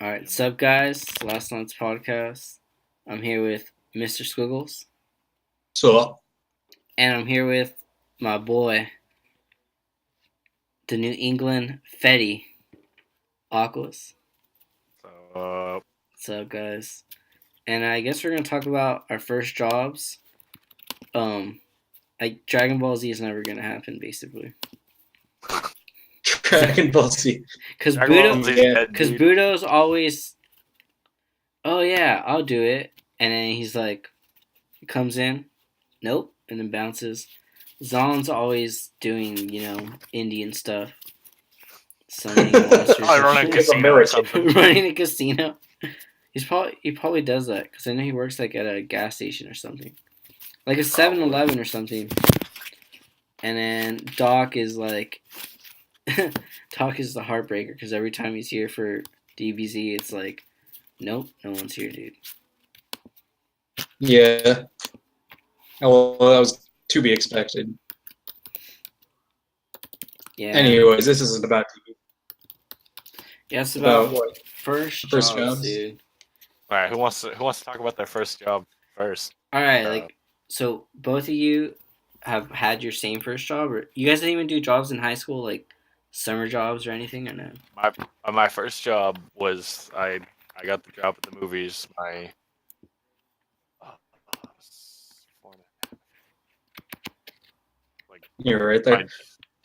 All right, sup guys? Last night's podcast. I'm here with Mr. Squiggles, So, and I'm here with my boy, the New England Fetty, Aquas. So, What's up, guys? And I guess we're gonna talk about our first jobs. Like Dragon Ball Z is never gonna happen, basically, Dragon Ball Z. because Dragon Ball Budo, Z's Yeah. dead, because dude. Budo's always, oh yeah, I'll do it, and then he's like, he comes in, nope, and then bounces. Zon's always doing, Indian stuff. Summoning monsters. Probably running a He's casino or American. something. Running a casino. He probably does that because I know he works like at a gas station or something, like a 7-Eleven or something. And then Doc is like, Doc is the heartbreaker because every time he's here for DBZ, it's like, nope, no one's here, dude. Yeah. Oh, well, that was to be expected. Yeah. Anyways, this isn't about TV. Yeah, it's About about what? first First jobs, jobs? dude. All right, who wants to talk about their first job first? All right, Uh, like, so both of you have had your same first job, or you guys didn't even do jobs in high school, like summer jobs or anything, or no? My first job was I got the job at the movies. My uh, like You're right my there.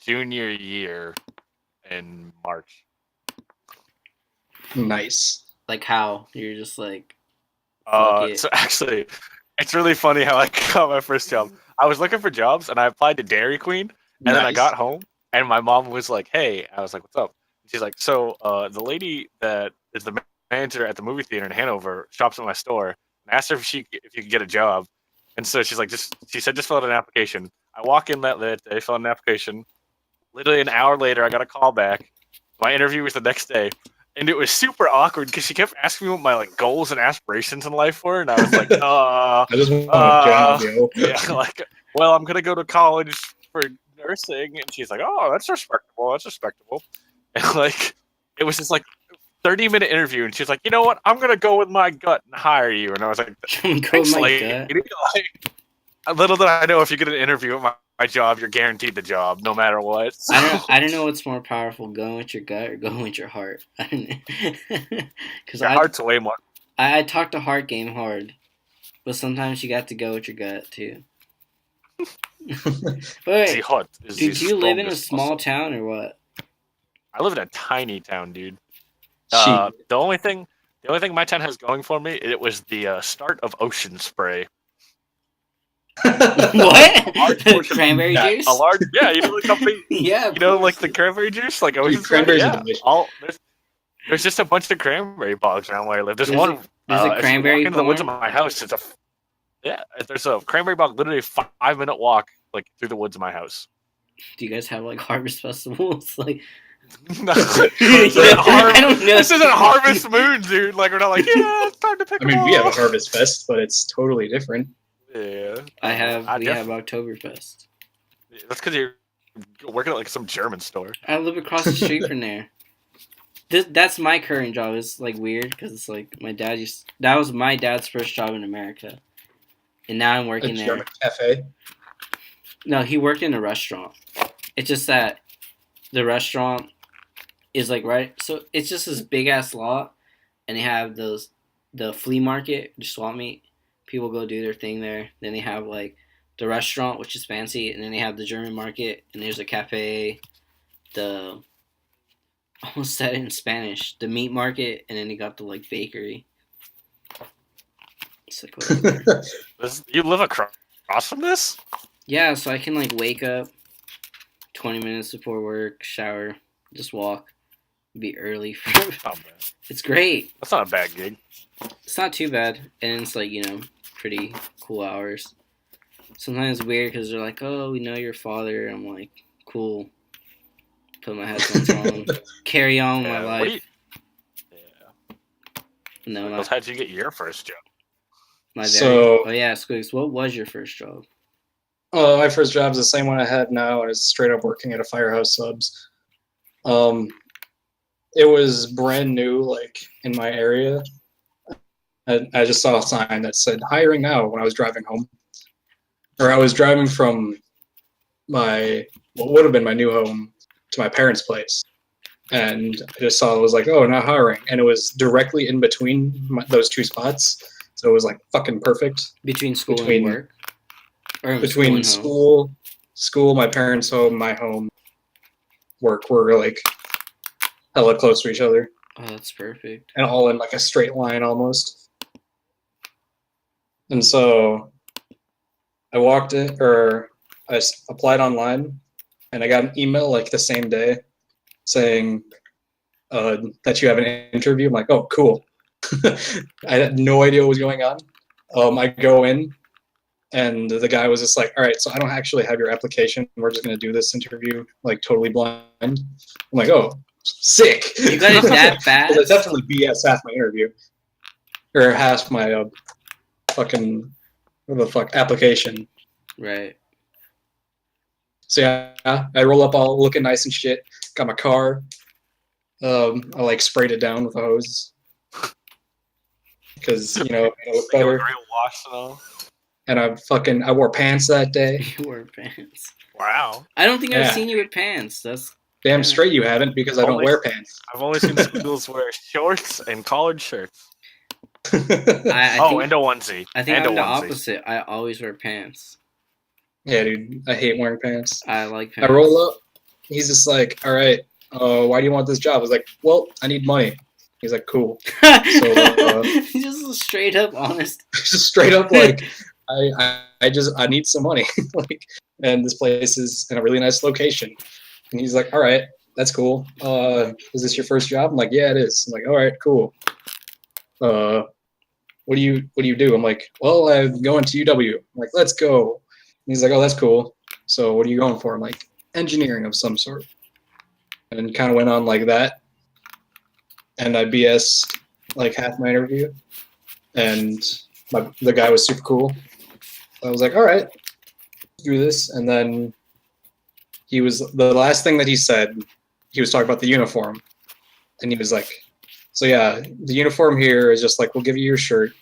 junior year in March. Nice. Like how you're just like, fuck it. So actually, it's really funny how I got my first job. I was looking for jobs and I applied to Dairy Queen, and then I Nice. got home and my mom was like, "Hey," I was like, "What's up?" She's like, "So, the lady that is the manager at the movie theater in Hanover shops at my store." I asked her if you could get a job, and so she's like, she said just fill out an application. I walk in that day, fill out an application. Literally an hour later, I got a call back. My interview was the next day. And it was super awkward because she kept asking me what my like goals and aspirations in life were, and I was like, I just want a job, yo. yeah, like, well, I'm gonna go to college for nursing, and she's like, oh, that's respectable, and like, it was just like 30-minute interview, and she's like, you know what, I'm gonna go with my gut and hire you, and I was like, Go thanks, my lady. gut. Like, little did I know if you get an interview at my job, you're guaranteed the job, no matter what. So, I don't know what's more powerful, going with your gut or going with your heart. I don't know. Because your heart's way more. I talk to heart game hard, but sometimes you got to go with your gut too. The Wait, heart is did the you live in a strongest small muscle. town or what? I live in a tiny town, dude. She. The only thing my town has going for me, it was the start of Ocean Spray. What? Large portion- Cranberry Yeah, juice? A large, yeah, you know the company, Yeah, of you know, like course. the cranberry juice, like Dude, Ocean Spray. cranberries are Yeah, delicious. there's just a bunch of cranberry bogs around where I live. There's There's one. there's a If you cranberry walk into the woods of farm? my house, there's a cranberry bog, literally a 5-minute walk, like through the woods of my house. Do you guys have like harvest festivals? Like, No, I don't know. This isn't Harvest Moon, dude. Like, we're not like, yeah, it's time to pick I mean, them we have a off. harvest fest, but it's totally different. Yeah, we have definitely- Oktoberfest. That's because you're working at like some German store. I live across the street from there. That's my current job. It's like weird because it's like that was my dad's first job in America, and now I'm A working there. German cafe. No, he worked in a restaurant. It's just that the restaurant is like right. So it's just this big ass lot, and they have the flea market, the swap meet. People go do their thing there. Then they have like the restaurant, which is fancy, and then they have the German market, and there's a cafe. The I almost said it in Spanish. The meat market, and then they got the like bakery. It's like whatever. You live across from this? Yeah, so I can like wake up 20 minutes before work, shower, just walk, be early. Oh, man. It's great. That's not a bad gig. It's not too bad, and it's like pretty cool hours. Sometimes it's weird because they're like, "Oh, we know your father." I'm like, "Cool." Put my headphones on, carry on with my What do life. Yeah. No, How did you get your first job? my dad. So- Oh yeah, Squigs. What was your first job? My first job is the same one I had now, and it's straight up working at a firehouse subs. it was brand new, like in my area. I just saw a sign that said hiring now when I was driving home, or I was driving from my what would have been my new home to my parents' place, and I just saw it was like, oh, not hiring, and it was directly in between those two spots, so it was like fucking perfect Between school and between work? Or school between and home? school, my parents' home, my home, work were like hella close to each other, Oh, that's perfect. and all in like a straight line almost. And so I walked in, or applied online, and I got an email like the same day saying that you have an interview. I'm like, oh, cool. I had no idea what was going on. I go in, and the guy was just like, all right, so I don't actually have your application. We're just going to do this interview like totally blind. I'm like, oh, sick. You got it that fast? I definitely BS half my interview. Or half my fucking, what the fuck, application. Right. So yeah, I roll up all looking nice and shit. Got my car. I like sprayed it down with a hose because it looked Like a better. real wash though. And I wore pants that day. You wore pants. Wow. I don't think I've Yeah. seen you with pants. That's Damn straight you haven't, because I don't Only- wear pants. I've only seen Squiggles wear shorts and collared shirts. I Oh, think, and a onesie. I think and I'm a the onesie. opposite. I always wear pants. Yeah, dude, I hate wearing pants. I like I pants. roll up. He's just like, all right, why do you want this job? I was like, well, I need money. He's like, cool. Just straight up honest. Just straight up like, I need some money. Like, and this place is in a really nice location. And he's like, all right, that's cool. Is this your first job? I'm like, yeah, it is. I'm like, all right, cool. What do you do? I'm like, well, I'm going to UW. I'm like, let's go. And he's like, oh, that's cool. So what are you going for? I'm like, engineering of some sort. And kind of went on like that. And I BS'd like half my interview. And the guy was super cool. I was like, all right, let's do this. And then the last thing that he said, he was talking about the uniform. And he was like, so yeah, the uniform here is just like, we'll give you your shirt,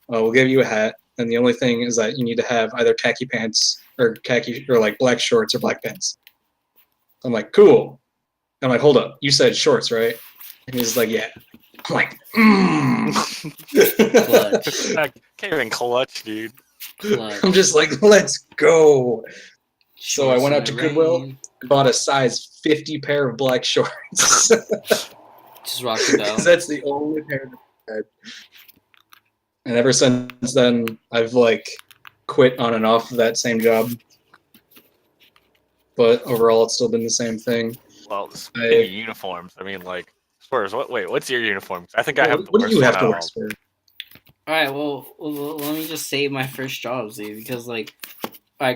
we'll give you a hat, and the only thing is that you need to have either khaki pants or like black shorts or black pants. I'm like, cool. I'm like, hold up, you said shorts, right? And he's like, yeah. I'm like, Clutch. I can't even clutch, dude. Clutch. I'm just like, let's go. So I Shorts went in out to the Goodwill rain. and bought a size 50 pair of black shorts. Just rock the bell. That's the only pair that I had. And ever since then, I've like quit on and off of that same job. But overall, it's still been the same thing. Well, speaking of uniforms, I mean, like, Spurs. What's your uniform? I think I have the What do worst you have one to out wear, of all. Spurs? All right, well, let me just say my first jobs, dude, because like,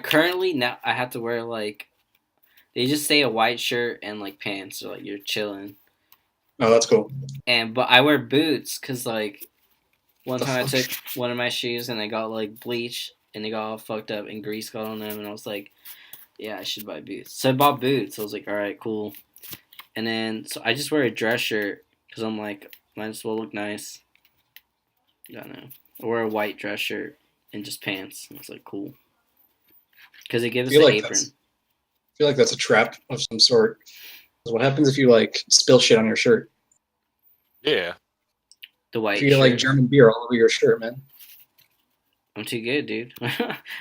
currently now I have to wear like, they just say a white shirt and like pants, so like you're chilling. Oh, that's cool. But I wear boots because like, one time I took one of my shoes and I got like bleach and they got all fucked up and grease got on them and I was like, yeah, I should buy boots. So I bought boots. I was like, all right, cool. And then so I just wear a dress shirt because I'm like, might as well look nice. I don't know. I wear a white dress shirt and just pants. And I was like, cool. Because it gives us an apron. I feel like that's a trap of some sort. What happens if you like spill shit on your shirt? Yeah. The white If you shirt. get like German beer all over your shirt, man. I'm too good, dude.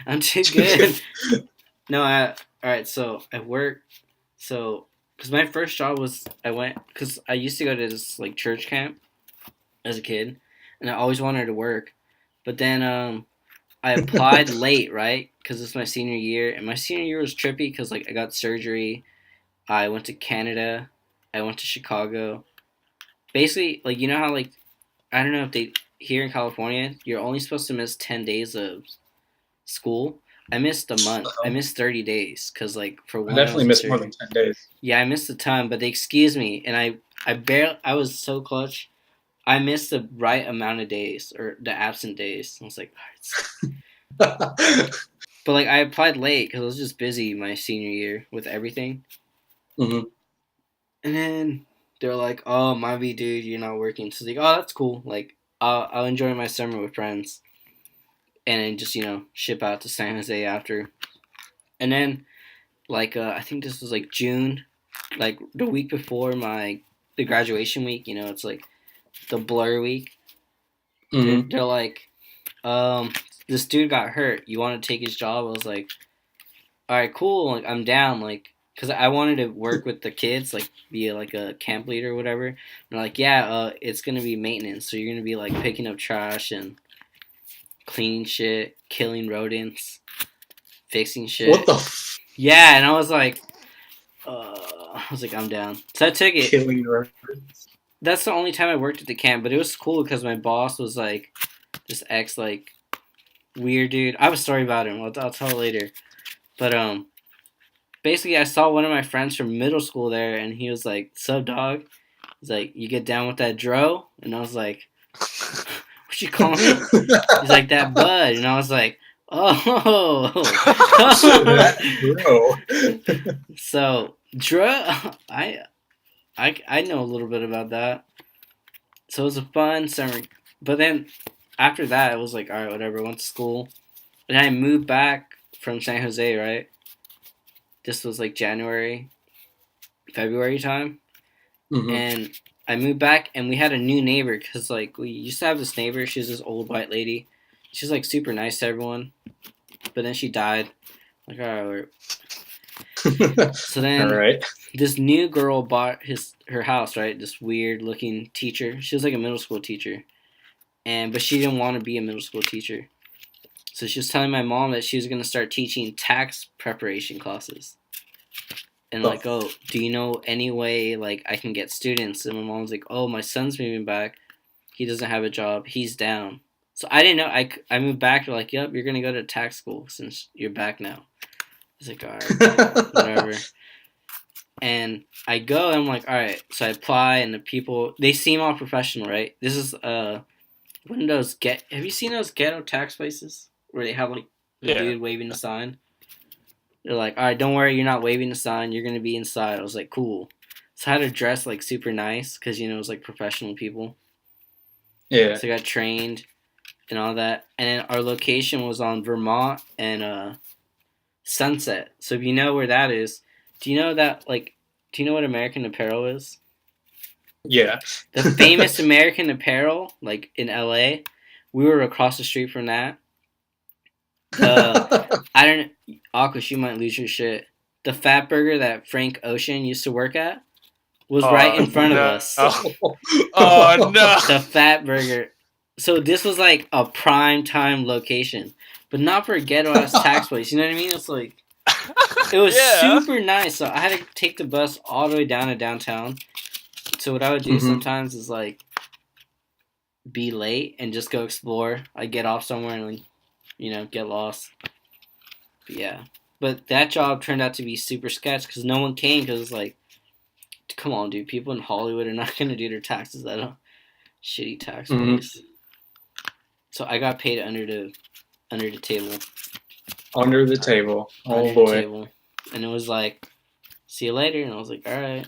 I'm too good. No, all right. So I work. So because my first job was because I used to go to this like church camp as a kid, and I always wanted to work, but then I applied late, right? Because it's my senior year, and my senior year was trippy because like I got surgery. I went to Canada. I went to Chicago. Basically, like you know how like I don't know if they here in California you're only supposed to miss 10 days of school. I missed a month. I missed 30 days because like for one. I definitely was missed more than 10 days. Yeah, I missed a ton, but they excused me, and I was so clutch. I missed the right amount of days or the absent days. I was like, all right. But like I applied late because I was just busy my senior year with everything. Mm-hmm. And then they're like, "Oh, my V dude, you're not working." So like, "Oh, that's cool. Like, I'll enjoy my summer with friends, and then just ship out to San Jose after." And then like I think this was like June, like the week before the graduation week. It's like the blur week. Hmm. They're like, this dude got hurt. You want to take his job? I was like, all right, cool. Like, I'm down. Like, cause I wanted to work with the kids, like, be like a camp leader or whatever. And they're like, yeah, it's gonna be maintenance. So you're gonna be like picking up trash and cleaning shit, killing rodents, fixing shit. What the Yeah, and I was like, I'm down. So I took it. killing reference? That's the only time I worked at the camp, but it was cool because my boss was like this ex like weird dude. I have a story about him. I'll tell later. But basically, I saw one of my friends from middle school there, and he was like, "Sup, dog?" He's like, "You get down with that dro?" And I was like, "What you call me?" He's like, "That bud," and I was like, "Oh." Bro. So dro, I know a little bit about that. So it was a fun summer, but then after that, it was like, all right, whatever. I went to school, and I moved back from San Jose. Right, this was like January, February time, Hmm. and I moved back, and we had a new neighbor because like we used to have this neighbor. She was this old white lady. She's like super nice to everyone, but then she died. Like, all right. So then, All right. this new girl bought her house. Right, this weird looking teacher. She was like a middle school teacher, but she didn't want to be a middle school teacher. So she was telling my mom that she was going to start teaching tax preparation classes. And Oh. like, oh, do you know any way like I can get students? And my mom's like, oh, my son's moving back. He doesn't have a job. He's down. So I didn't know. I moved back. They're like, yep, you're going to go to tax school since you're back now. I was like, all right, whatever. And I go and I'm like, all right. So I apply and the people, they seem all professional, right? This is one of those have you seen those ghetto tax places where they have like the Yeah. dude waving the sign? They're like, all right, don't worry, you're not waving the sign. You're gonna be inside. I was like, cool. So I had to dress like super nice because it was like professional people. Yeah. So I got trained and all that. And then our location was on Vermont and Sunset. So if you know where that is, do you know that like? Do you know what American Apparel is? Yeah. The famous American Apparel, like in LA, we were across the street from that. I don't, Aquas, you might lose your shit. The Fat Burger that Frank Ocean used to work at was right in front of us. Oh no! The Fat Burger. So this was like a prime time location, but not for a ghetto ass tax place. You know what I mean? It's like it was Yeah. super nice. So I had to take the bus all the way down to downtown. So what I would do sometimes is like be late and just go explore. I get off somewhere and get lost. But yeah, but that job turned out to be super sketch because no one came because it's like, come on, dude, people in Hollywood are not gonna do their taxes at a shitty tax place. So I got paid under the table. Under the table. Oh Under the boy. table. And it was like, see you later, and I was like, all right.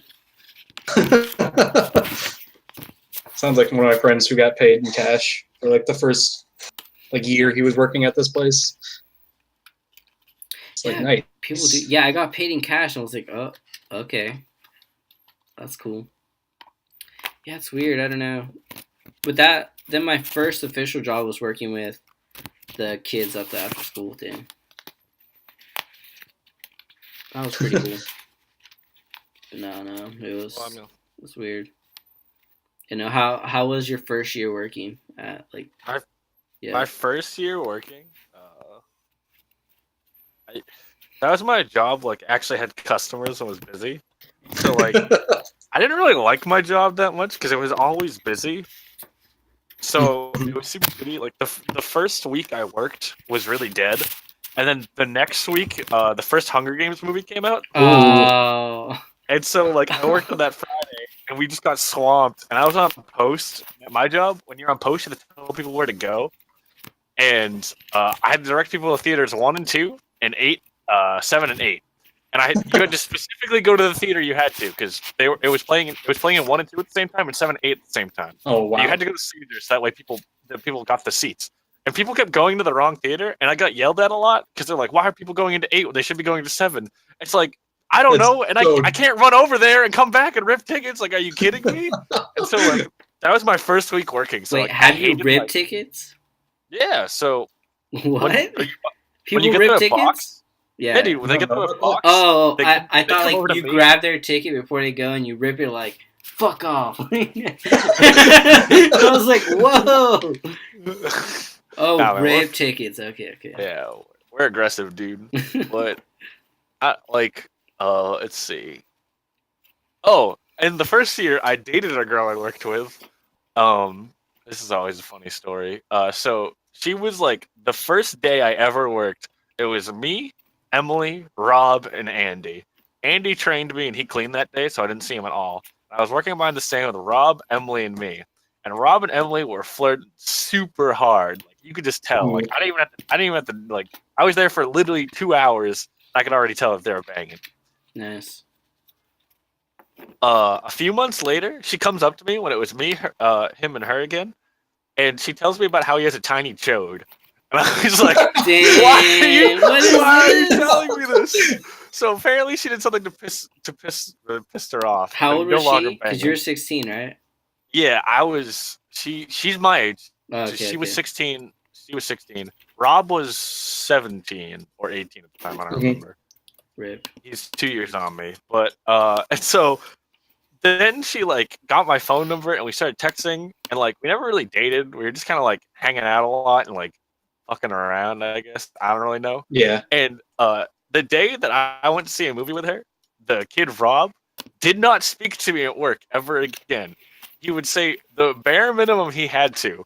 Sounds like one of my friends who got paid in cash for like the first like year he was working at this place. It's like Yeah, nice. People do. Yeah, I got paid in cash, and I was like, oh, okay, that's cool. Yeah, it's weird. I don't know. But then my first official job was working with the kids at the after school thing. That was pretty cool. But no, it was weird. How was your first year working at like? My first year working, that was my job. Like, actually had customers and was busy. So like, I didn't really like my job that much because it was always busy. So it was super busy. Like the first week I worked was really dead, and then the next week, the first Hunger Games movie came out. Oh. And so like I worked on that Friday, and we just got swamped. And I was on post at my job. When you're on post, you have to tell people where to go. And I had to direct people to theaters 1 and 2 and 8, 7 and 8. and you had to specifically go to the theater. You had to because it was playing in 1 and 2 at the same time and 7 and 8 at the same time. Oh wow! And you had to go to theaters so that way people got the seats. And people kept going to the wrong theater, and I got yelled at a lot because they're like, "Why are people going into 8 when they should be going to 7?" It's like I don't know, and I can't run over there and come back and rip tickets. Like, are you kidding me? And so like that was my first week working. So Wait, like, have you ripped tickets? Yeah. So what? when you People get rip the tickets? box, Yeah. dude, when they get the box. Oh, I they thought come over like to you me. grab their ticket before they go and you rip it like fuck off. I was like, whoa. Oh, Nah, man, rip tickets. Okay. Yeah, we're aggressive, dude. But let's see. Oh, in the first year, I dated a girl I worked with. This is always a funny story. So she was like the first day I ever worked. It was me, Emily, Rob, and Andy. Andy trained me, and he cleaned that day, so I didn't see him at all. I was working behind the stand with Rob, Emily, and me. And Rob and Emily were flirting super hard. Like you could just tell. Like I didn't even have to like. I was there for literally 2 hours. I could already tell if they were banging. Nice. A few months later, she comes up to me when it was me, him, and her again, and she tells me about how he has a tiny chode. And I was like, Damn, why are you telling me this? So apparently she did something to piss her off. How old was no longer she? Because you're 16, right? Yeah, I was. She's my age. She was 16. She was 16. Rob was 17 or 18 at the time. I don't remember. Rip. He's 2 years on me, but and so then she like got my phone number and we started texting and like we never really dated. We were just kind of like hanging out a lot and like fucking around. I guess I don't really know. Yeah. And the day that I went to see a movie with her, the kid Rob did not speak to me at work ever again. He would say the bare minimum he had to.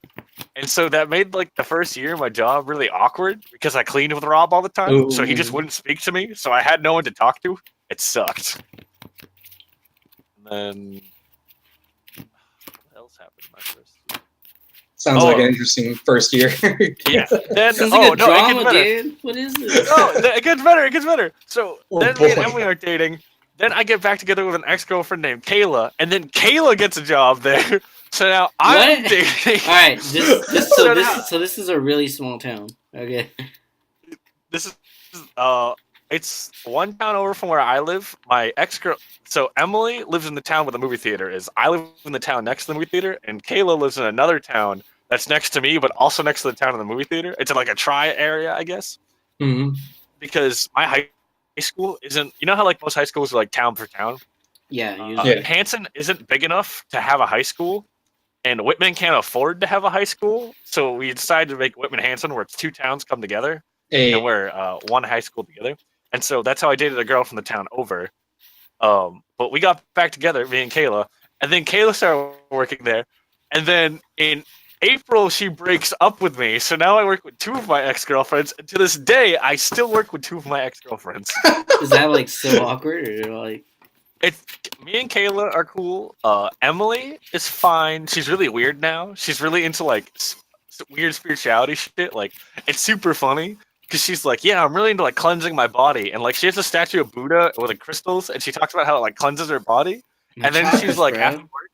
And so that made like the first year of my job really awkward because I cleaned with Rob all the time. Ooh. So he just wouldn't speak to me. So I had no one to talk to. It sucked. And then what else happened in my first year? Sounds like an interesting first year. Yeah. Then Sounds like a drama, it gets better. dude. What is this? No, it gets better. It gets better. So then boy. me and Emily are dating. Then I get back together with an ex-girlfriend named Kayla, and then Kayla gets a job there. So now I'm dating. All right, this is a really small town. Okay. This is it's one town over from where I live. My ex-girl. So Emily lives in the town where the movie theater is. I live in the town next to the movie theater, and Kayla lives in another town that's next to me, but also next to the town of the movie theater. It's in like a tri-area, I guess. Mm-hmm. Because my high school isn't. You know how like most high schools are like town for town. Yeah. Hanson isn't big enough to have a high school, and Whitman can't afford to have a high school. So we decided to make Whitman Hanson, where it's two towns come together, and we're one high school together. And so that's how I dated a girl from the town over. But we got back together, me and Kayla, and then Kayla started working there, and then in April she breaks up with me. So now I work with two of my ex-girlfriends, and to this day I still work with two of my ex-girlfriends. Is that like so awkward or like? It's me and Kayla are cool. Emily is fine. She's really weird now. She's really into like weird spirituality shit. Like it's super funny because she's like, yeah, I'm really into like cleansing my body, and like she has a statue of Buddha with like crystals, and she talks about how it like cleanses her body. And then she's like, after work,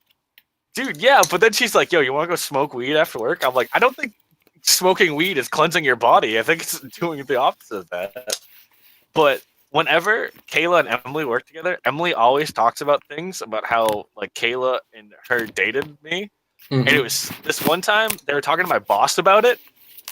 dude, yeah. But then she's like, yo, you want to go smoke weed after work? I'm like, I don't think smoking weed is cleansing your body. I think it's doing the opposite of that. But whenever Kayla and Emily work together, Emily always talks about things about how like Kayla and her dated me. And it was this one time they were talking to my boss about it,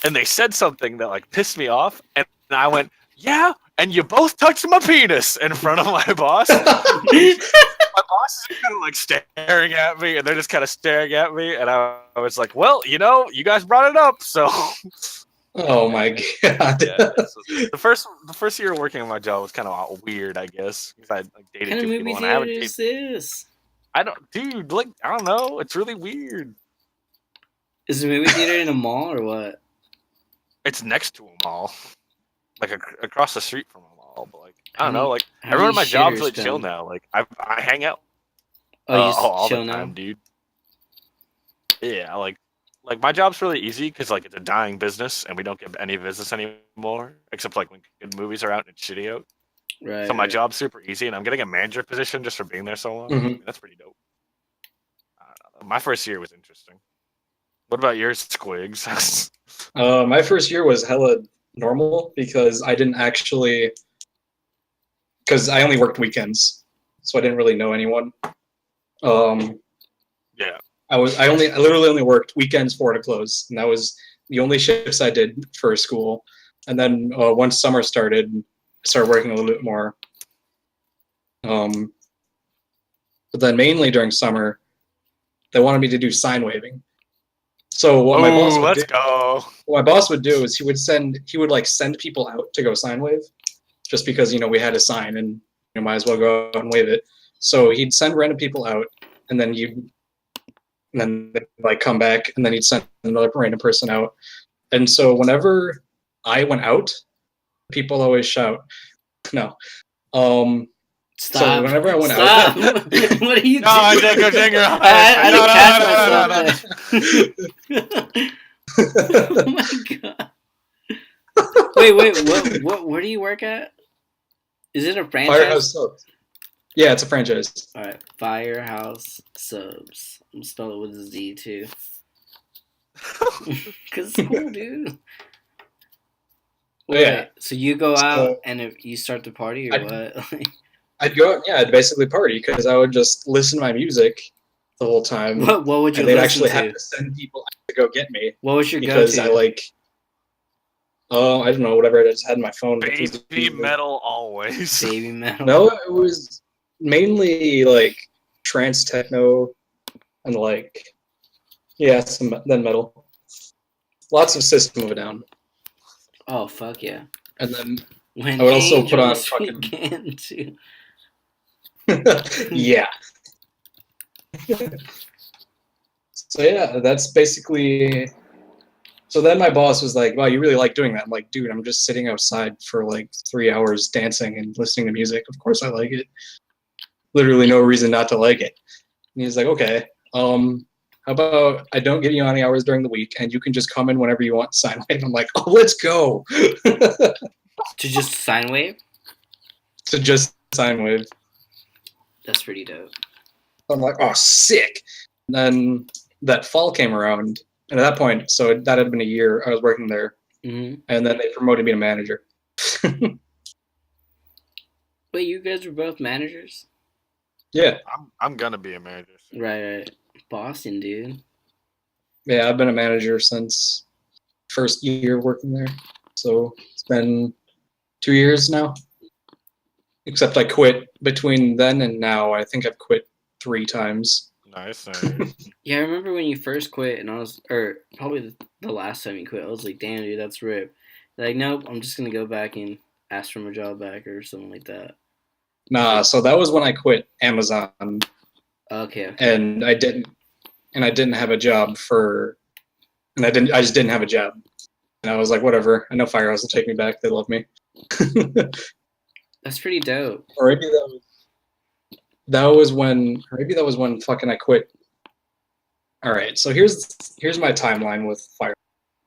and they said something that like pissed me off, and I went, yeah, and you both touched my penis in front of my boss. My boss is kind of like staring at me, and they're just kind of staring at me, and I was like, well, you know, you guys brought it up, so. Oh my god! Yeah, the first year working on my job was kind of weird, I guess, because I like dated What kind two of people, movie and I haven't theater dated. is this? I don't know. It's really weird. Is the movie theater in a mall or what? It's next to a mall, like across the street from a mall. But like I don't know, like everyone at my job's really chill now. Like I hang out all the time, dude. Yeah, like my job's really easy because like it's a dying business and we don't get any business anymore except like when good movies are out and it's shitty out. Right. So my right. job's super easy, and I'm getting a manager position just for being there so long. Mhm. I mean, that's pretty dope. I don't know. My first year was interesting. What about yours, Squigs? My first year was hella normal because I didn't actually, because I only worked weekends, so I didn't really know anyone. Yeah. I literally only worked weekends 4 to close, and that was the only shifts I did for school. And then once summer started, I started working a little bit more. But then mainly during summer, they wanted me to do sign waving. So what my boss Oh, would do, let's go. what my boss would do is he would like send people out to go sign wave, just because we had a sign and might as well go out and wave it. So he'd send random people out, and then they'd like come back, and then he'd send another random person out. And so whenever I went out, people always shout, no. So Stop. whenever I went Stop. out, What are you No, doing? Jacob, take your eyes. I No, didn't no, catch no, no, myself there. Oh my god. Wait, where do you work at? Is it a franchise? Firehouse Subs. Yeah, it's a franchise. Alright, Firehouse Subs. I'm spell it with a Z too. Cause it's cool, dude. Wait, Yeah. so you go out So and if you start the party or what? I'd go out, yeah, I'd basically party because I would just listen to my music the whole time. what would you And they'd listen actually to? have to send people out to go get me What was your because go-to? I like, I don't know, whatever I just had in my phone. Baby metal always. Baby metal. No, it was mainly like trance techno and like, yeah, then metal. Lots of System of a Down. Oh fuck yeah! And then When I would also put on angels fucking began to. yeah. So yeah, that's basically. So then my boss was like, "Wow, you really like doing that?" I'm like, "Dude, I'm just sitting outside for like 3 hours dancing and listening to music. Of course I like it. Literally no reason not to like it." And he's like, "Okay, how about I don't give you any hours during the week, and you can just come in whenever you want to sign wave." I'm like, "Oh, let's go." To just sign wave? To just sign wave. That's pretty dope. I'm like, "Oh, sick." And then that fall came around, and at that point, so that had been a year I was working there, Mm-hmm. and then they promoted me to manager. Wait, you guys were both managers? Yeah, I'm gonna be a manager. Right. Boston, dude. yeah, I've been a manager since first year working there, so it's been 2 years now. Except I quit between then and now. I think I've quit 3 times. Nice. Yeah, I remember when you first quit, and or probably the last time you quit, I was like, damn, dude, that's rip. Like, nope, I'm just gonna go back and ask for my job back or something like that. Nah, so that was when I quit Amazon, Okay. and I didn't have a job I just didn't have a job, and I was like, whatever. I know Firehouse will take me back. They love me. That's pretty dope. Or maybe that was when fucking I quit. All right, so here's my timeline with Fire.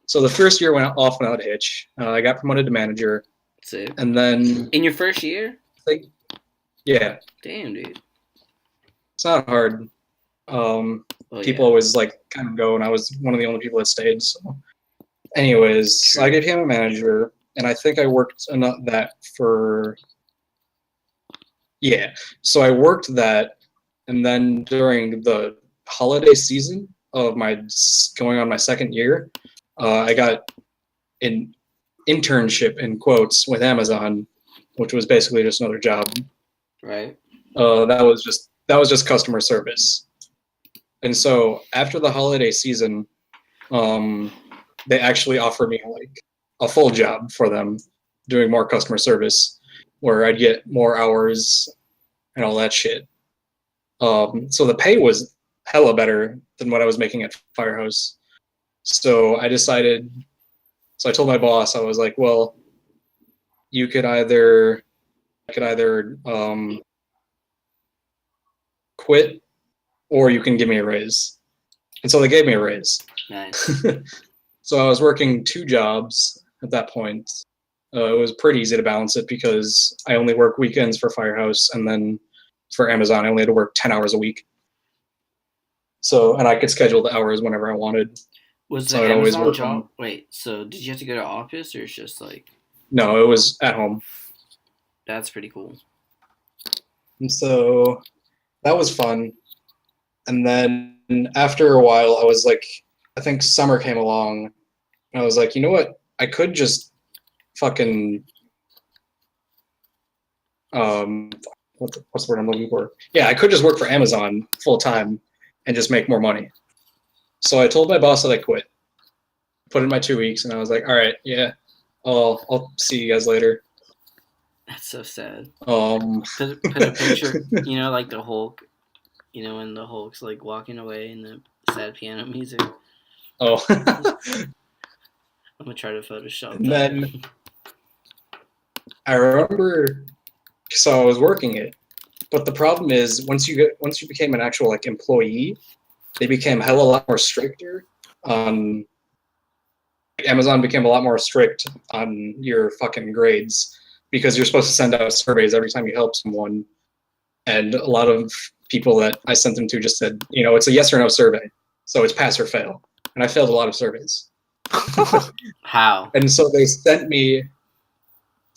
So the first year went off without a hitch. I got promoted to manager, Sick. and then In your first year? yeah, Damn, dude. it's not hard. People always like kind of go, and I was one of the only people that stayed. So, anyways, so I became a manager, and I think I worked that for. Yeah, so I worked that, and then during the holiday season of going on my second year, I got an internship in quotes with Amazon, which was basically just another job. Right. That was just customer service. And so after the holiday season, they actually offered me like a full job for them, doing more customer service, where I'd get more hours and all that shit. So the pay was hella better than what I was making at Firehouse. So I told my boss, I was like, well, I could either quit, or you can give me a raise. And so they gave me a raise. Nice. So I was working 2 jobs at that point. It was pretty easy to balance it because I only work weekends for Firehouse, and then for Amazon, I only had to work 10 hours a week. So, and I could schedule the hours whenever I wanted. Was So the I'd always Amazon work job? on. Wait, so did you have to go to office, or it's just like No, it was at home. that's pretty cool? And so that was fun. And then after a while, I was like, I think summer came along, and I was like, you know what? I could just fucking what's the word I'm looking for? Yeah, I could just work for Amazon full time and just make more money. So I told my boss that I quit. Put in my 2 weeks, and I was like, all right, yeah, I'll see you guys later. That's so sad. Um, Put a picture, like the Hulk, when the Hulk's like walking away and the sad piano music. oh, I'm gonna try to Photoshop and that. then I remember, so I was working it, but the problem is once you became an actual like employee, they became hella lot more stricter on. Amazon became a lot more strict on your fucking grades because you're supposed to send out surveys every time you help someone, and a lot of people that I sent them to just said, it's a yes or no survey, so it's pass or fail, and I failed a lot of surveys. How? And so they sent me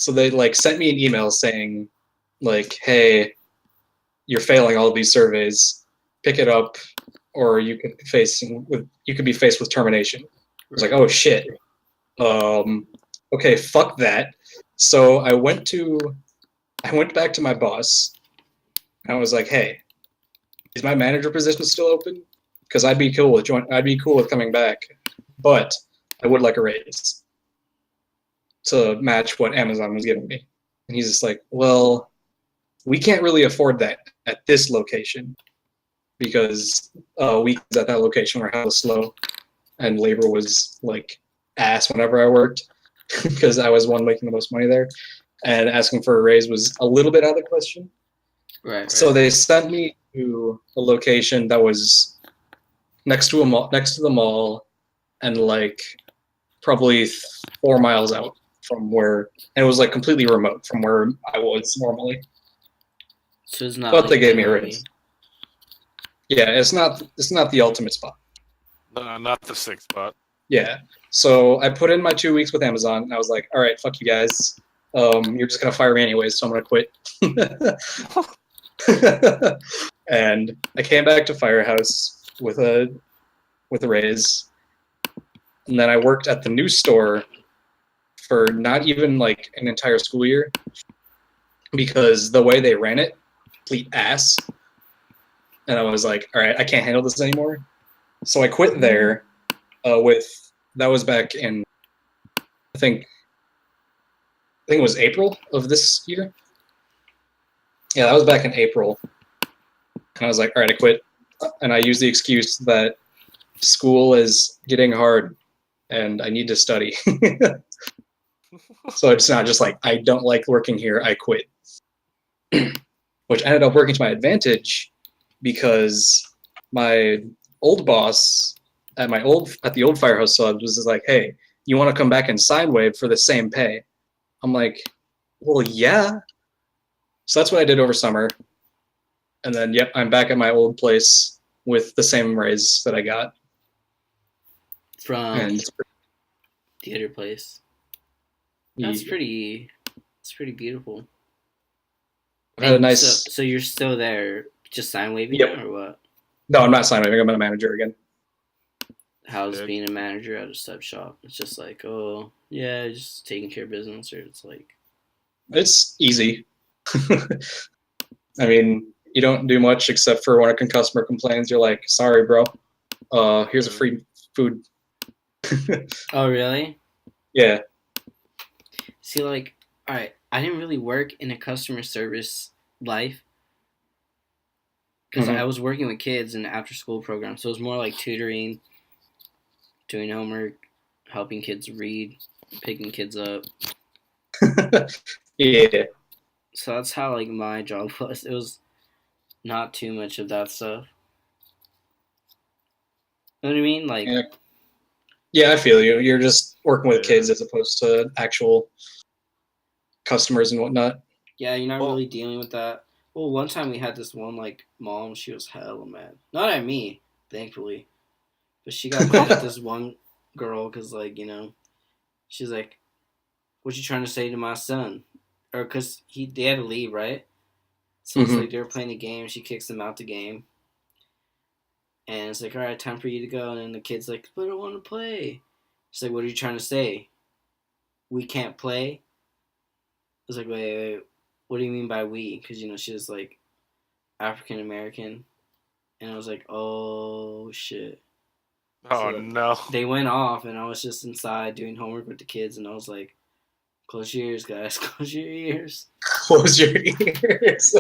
an email saying, like, hey, you're failing all of these surveys, pick it up, or you could be faced with termination. I was like, oh shit. Okay, fuck that. So I went back to my boss, and I was like, hey, is my manager position still open? Because I'd be cool with coming back, but I would like a raise to match what Amazon was giving me. And he's just like, well, we can't really afford that at this location because weekends at that location were hella slow, and labor was like ass whenever I worked because I was one making the most money there, and asking for a raise was a little bit out of the question. Right. So they sent me to a location that was next to the mall, and like probably 4 miles out from where, and it was like completely remote from where I was normally. So it's not. But like they gave me a raise. Yeah, it's not the ultimate spot. No, not the sixth spot. Yeah. So I put in my 2 weeks with Amazon, and I was like, all right, fuck you guys. You're just gonna fire me anyways, so I'm gonna quit. And I came back to Firehouse with a raise, and then I worked at the new store for not even like an entire school year because the way they ran it, complete ass. And I was like, all right, I can't handle this anymore. So I quit there. That was back in, I think it was April of this year. Yeah, that was back in April. And I was like, all right, I quit. And I used the excuse that school is getting hard and I need to study. So it's not just like, I don't like working here, I quit. Which ended up working to my advantage because my old boss at the old Firehouse Subs was just like, hey, you want to come back and sine wave for the same pay? I'm like, well, yeah. So that's what I did over summer. And then, yep, I'm back at my old place with the same raise that I got. From the other place. That's pretty beautiful. I had a nice. So you're still there, just sine waving now, or what? No, I'm not sine waving. I'm a manager again. How's being a manager at a sub shop? It's just like, oh yeah, just taking care of business, or it's like. It's easy. I mean, you don't do much except for when a customer complains, you're like, sorry, bro. Here's a free food. Oh, really? Yeah. See, like, all right, I didn't really work in a customer service life because I was working with kids in the after school program. So it was more like tutoring, doing homework, helping kids read, picking kids up. Yeah. So that's how like my job was. It was not too much of that stuff. You know what I mean? Like, yeah, I feel you. You're just working with kids as opposed to actual customers and whatnot. Yeah, you're not Well- really dealing with that. Well, one time we had this one like mom. She was hella mad. Not at me, thankfully, but she got mad at this one girl because she's like, "What you trying to say to my son?" Or because they had to leave, right? So it's Mhm. like they were playing the game. She kicks them out the game, and it's like, "All right, time for you to go." And then the kid's like, "But I don't want to play." She's like, "What are you trying to say? We can't play?" I was like, wait, what do you mean by we? Because she was like African American, and I was like, oh shit. Oh So no. they went off, and I was just inside doing homework with the kids, and I was like, close your ears, guys, close your ears. Close your ears.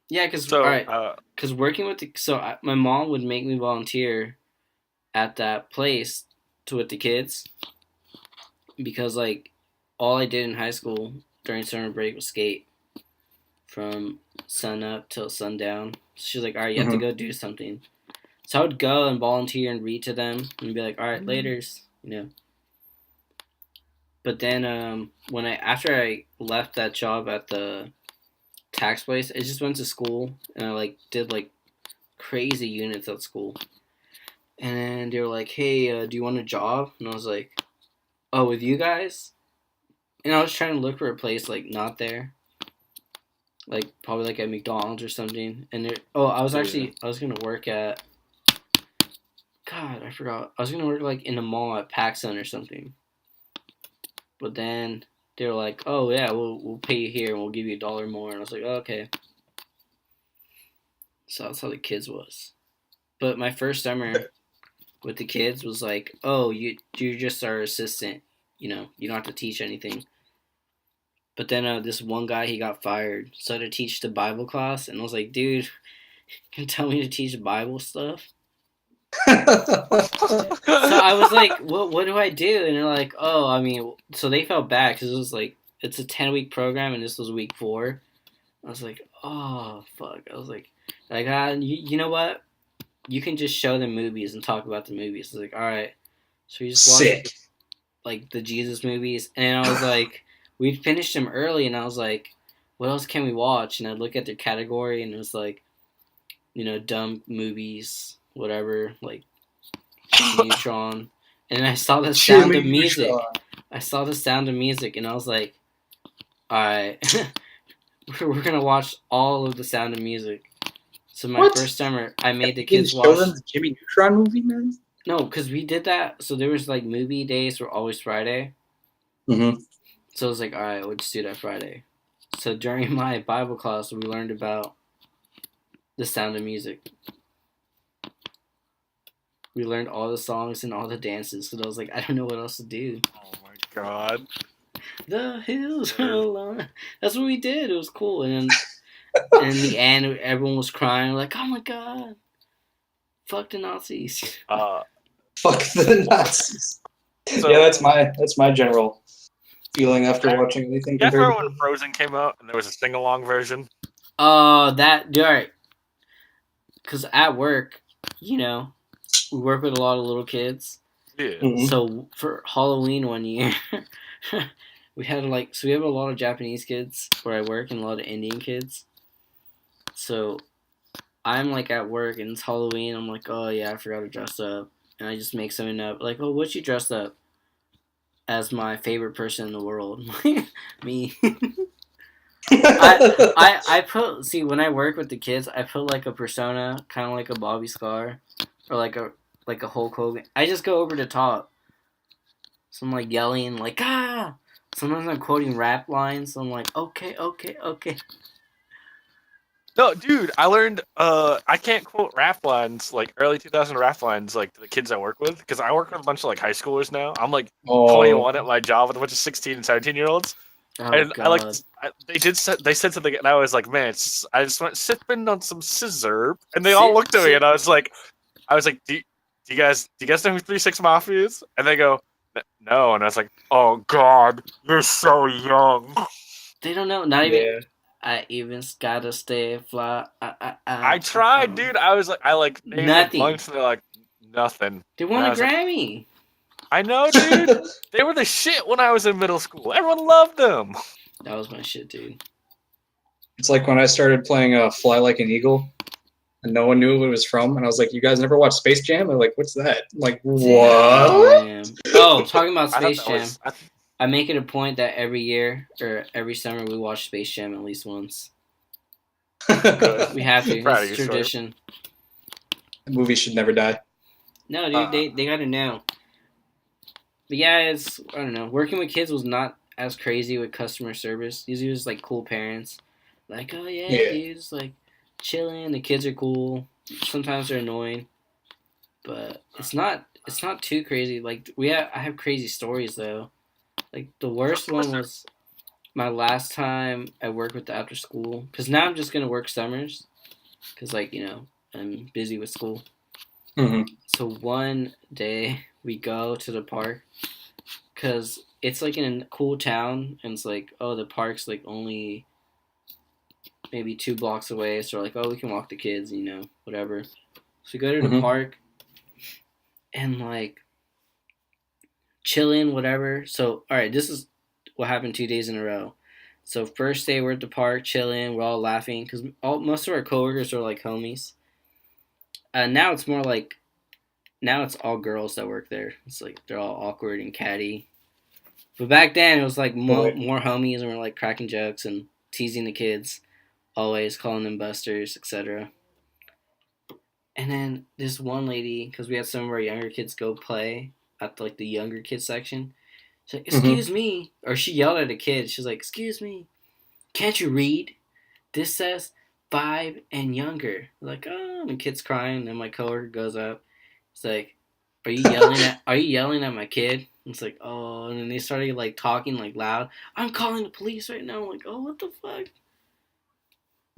Yeah, because So, all right, because working with my mom would make me volunteer at that place with the kids because like all I did in high school during summer break was skate from sun up till sundown. So she's like, all right, you have to go do something. So I would go and volunteer and read to them and be like, all right, laters, But then after I left that job at the tax place, I just went to school and I like did like crazy units at school. And then they were like, hey, do you want a job? And I was like, oh, with you guys? And I was trying to look for a place like not there. Like probably like at McDonald's or something. And I was gonna work at God, I forgot. I was gonna work like in a mall at PacSun or something. But then they were like, "Oh yeah, we'll pay you here and we'll give you $1 more." And I was like, oh, "Okay." So that's how the kids was. But my first summer with the kids was like, "Oh, you're just our assistant. You don't have to teach anything." But then this one guy he got fired, so I had to teach the Bible class, and I was like, "Dude, you can tell me to teach Bible stuff?" So I was like, what do I do? And they're like, oh, I mean, so they felt bad because it was like, it's a 10-week program and this was week 4. I was like, oh, fuck. I was like, you know what? You can just show them movies and talk about the movies. I was like, all right. So we just watched Sick. like the Jesus movies. And I was like, we'd finished them early and I was like, what else can we watch? And I'd look at their category and it was like, dumb movies, whatever, like Neutron, and I saw the sound of music. I saw the sound of music, and I was like, "All right, we're gonna watch all of the Sound of Music." So my first summer, I made the kids watch. The Jimmy Neutron movie, man. No, because we did that. So there was like movie days were always Friday. Mm-hmm. So I was like, "All right, we'll just do that Friday." So during my Bible class, we learned about the Sound of Music. We learned all the songs and all the dances because I was like, I don't know what else to do. Oh my god. The hills are alive. That's what we did. It was cool. And then in the end, everyone was crying like, oh my god. Fuck the Nazis. Fuck the Nazis. So, yeah, that's my general feeling after watching anything. Yeah, I compared remember when Frozen came out and there was a sing-along version. Alright. Because at work, we work with a lot of little kids. Yeah. Mm-hmm. So for Halloween one year, we have a lot of Japanese kids where I work and a lot of Indian kids. So I'm like at work and it's Halloween. I'm like, oh yeah, I forgot to dress up, and I just make something up like, oh, what you dressed up as my favorite person in the world? Me. I put when I work with the kids, I put like a persona, kind of like a Bobby Scar, or like a Hulk Hogan. I just go over the top. So I'm like yelling like ah. Sometimes I'm quoting rap lines. So I'm like okay. No, dude, I learned I can't quote rap lines like early 2000 rap lines like to the kids I work with because I work with a bunch of like high schoolers now. I'm like 21 at my job with a bunch of 16 and 17-year-olds. Oh And god. they said something, and I was like, man, I just went sipping on some scissor, and they all looked at me, and I was like, do you guys know who 3 6 Mafia is? And they go, no, and I was like, oh god, you're so young. They don't know. Not even. I even gotta stay fly. I tried, dude. I was like, named nothing. a bunch, and they're like, nothing. They won a Grammy. I know, dude. They were the shit when I was in middle school. Everyone loved them. That was my shit, dude. It's like when I started playing Fly Like an Eagle, and no one knew what it was from, and I was like, "You guys never watched Space Jam?" They're like, "What's that?" I'm like, what? Damn. Oh, talking about I thought Space that Jam. was. I make it a point that every year or every summer we watch Space Jam at least once. Good. We have to. Proud of It's you, sir. tradition. The movie should never die. No, dude, they got it now. But yeah, it's I don't know. Working with kids was not as crazy with customer service. Usually, it was like cool parents, like, oh yeah, Yeah. dude, it's like chilling. The kids are cool. Sometimes they're annoying, but it's not too crazy. Like I have crazy stories though. Like the worst one was my last time I worked with the after school. Because now I'm just gonna work summers. Because like I'm busy with school. Hmm. So one day we go to the park because it's like in a cool town and it's like, oh, the park's like only maybe 2 blocks away. So we're like, oh, we can walk the kids, whatever. So we go to the Mhm. park and like chilling, whatever. So all right, this is what happened 2 days in a row. So first day we're at the park chilling, we're all laughing because most of our coworkers are like homies. Now it's more like now it's all girls that work there. It's like they're all awkward and catty. But back then it was like Right. more homies and we're like cracking jokes and teasing the kids, always calling them busters, etc. And then this one lady, because we had some of our younger kids go play at like the younger kids section. She's like, "Excuse me," or she yelled at a kid. She's like, "Excuse me, can't you read? This says 5 and younger." We're like, oh, and the kid's crying. And then my coworker goes up. It's like, Are you yelling at my kid? It's like, oh, and then they started like talking like loud. I'm calling the police right now. I'm like, oh, what the fuck?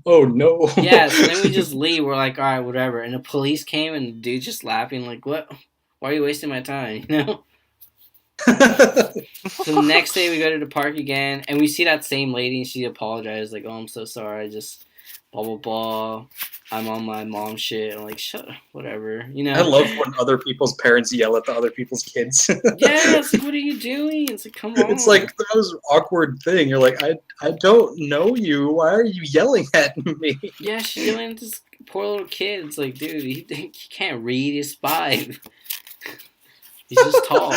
Oh no. Yeah. So then we just leave. We're like, all right, whatever. And the police came, and the dude just laughing like, what? Why are you wasting my time? So the next day we go to the park again, and we see that same lady, and she apologized, like, "Oh, I'm so sorry. I just blah blah blah. I'm on my mom shit." I'm like, "Shut up, whatever." I love when other people's parents yell at the other people's kids. Yeah, it's like, what are you doing? It's like, come on. It's like the most awkward thing. You're like, I don't know you. Why are you yelling at me? Yeah, she's yelling at this poor little kid. It's like, dude, he can't read. He's 5. He's just tall.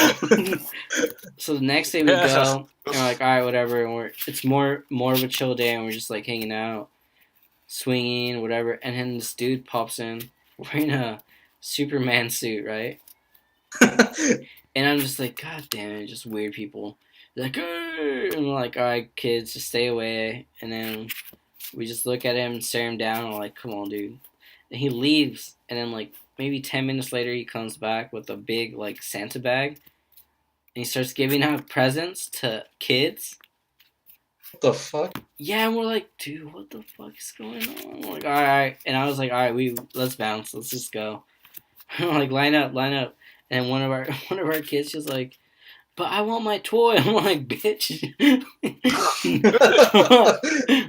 So the next day we go, and we're like, all right, whatever. And it's more of a chill day, and we're just like hanging out, swinging, whatever. And then this dude pops in wearing a Superman suit, right? And I'm just like, God damn it, just weird people. They're like, "Arr!" and we're like, all right, kids, just stay away. And then we just look at him and stare him down. And we're like, come on, dude. And he leaves, and then like maybe 10 minutes later, he comes back with a big like Santa bag, and he starts giving out presents to kids. What the fuck? Yeah, and we're like, dude, what the fuck is going on? We're like, all right, and I was like, all right, let's bounce, let's just go. We're like, line up. And one of our kids just like, but I want my toy. I'm like, bitch.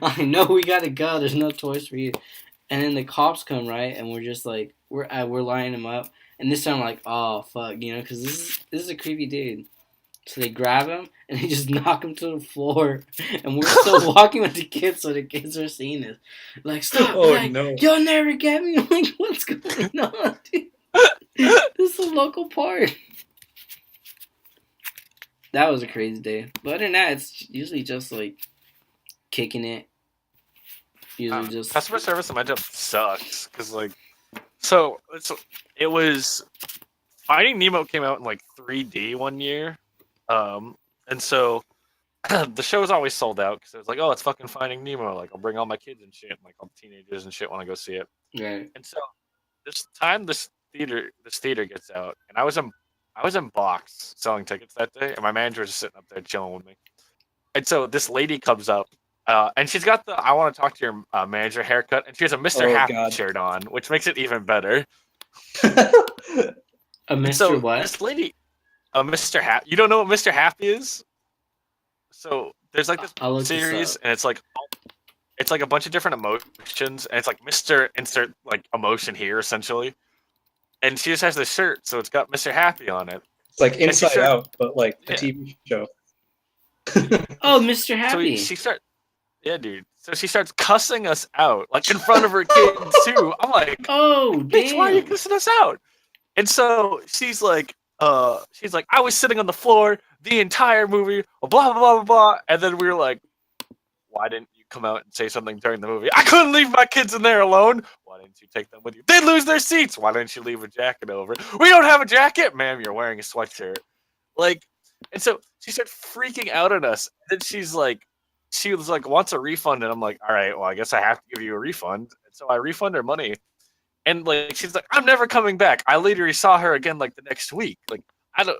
I know we gotta go. There's no toys for you. And then the cops come, right, and we're just like, we're lining them up. And this time, I'm like, oh fuck, because this is a creepy dude. So they grab him and they just knock him to the floor, and we're still walking with the kids, so the kids are seeing this. Like, stop! Oh like, no! You'll never get me. I'm like, what's going on, dude? This is a local park. That was a crazy day. But other than that, it's usually just like kicking it. Usually just customer service in my job sucks because so it was Finding Nemo came out in like 3D one year, and so the show was always sold out because it was like, oh, it's fucking Finding Nemo. Like, I'll bring all my kids and shit, and like all the teenagers and shit want to go see it. right. And so this time this theater gets out, and I was in box selling tickets that day, and my manager was just sitting up there chilling with me. And so this lady comes up, and she's got the "I want to talk to your manager" haircut, and she has a Mr. Happy shirt on, which makes it even better. A Mr. So what? this lady, Mr. Happy. You don't know what Mr. Happy is? So there's like this series, and it's like a bunch of different emotions, and it's like Mr. Insert like emotion here essentially. And she just has this shirt, so it's got Mr. Happy on it. It's like And she Inside started- Out, but like a Yeah. TV show. Oh, Mr. So Happy. yeah, dude. So she starts cussing us out, like in front of her kids too. I'm like, Oh, bitch, why are you damn. cussing us out? And so she's like, I was sitting on the floor the entire movie, blah blah blah blah blah. And then we were like, why didn't you come out and say something during the movie? I couldn't leave my kids in there alone. Why didn't you take them with you? They'd lose their seats. Why didn't you leave a jacket over? We don't have a jacket, ma'am. You're wearing a sweatshirt. Like, and so she started freaking out at us. And then she was like, wants a refund, and I'm like, all right, well, I guess I have to give you a refund. And so I refund her money. And like, she's like, I'm never coming back. I literally saw her again like the next week. Like, I don't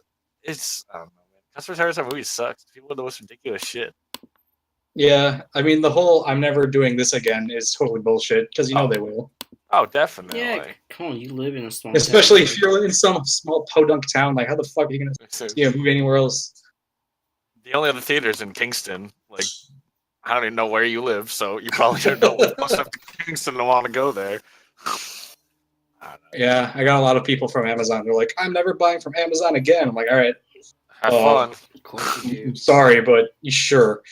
know, man. Customer service on movies sucks. People are the most ridiculous shit. Yeah, I mean the whole "I'm never doing this again" is totally bullshit because you know Oh. they will. Oh, definitely. Yeah, come on, you live in a small Especially town. if you're in some small podunk town. Like, how the fuck are you gonna see a movie anywhere else? The only other theater's in Kingston. Like, I don't even know where you live, so you probably don't know close enough to Kingston to want to go there. I don't know. Yeah, I got a lot of people from Amazon. They're like, "I'm never buying from Amazon again." I'm like, "All right, Have fun. Of course you do. sorry, but you sure."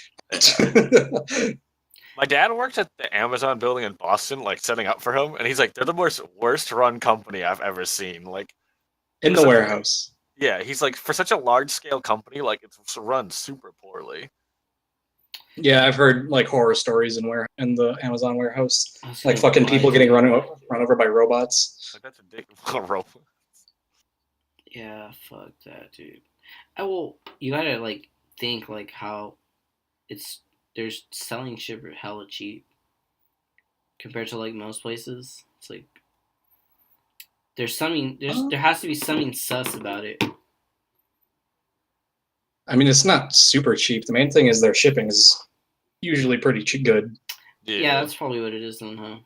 My dad works at the Amazon building in Boston, like setting up for him, and he's like, they're the worst run company I've ever seen. Like, In the warehouse. yeah, he's like, for such a large scale company, like it's run super poorly. Yeah, I've heard like horror stories in the Amazon warehouse, That's like not fucking why- people getting run over by robots. Like, that's a dick rope. Yeah, fuck that, dude. You gotta like think like how they're selling shit for hella cheap compared to like most places. It's like there has to be something sus about it. I mean, it's not super cheap. The main thing is their shipping is usually pretty good. Yeah, that's probably what it is then, huh?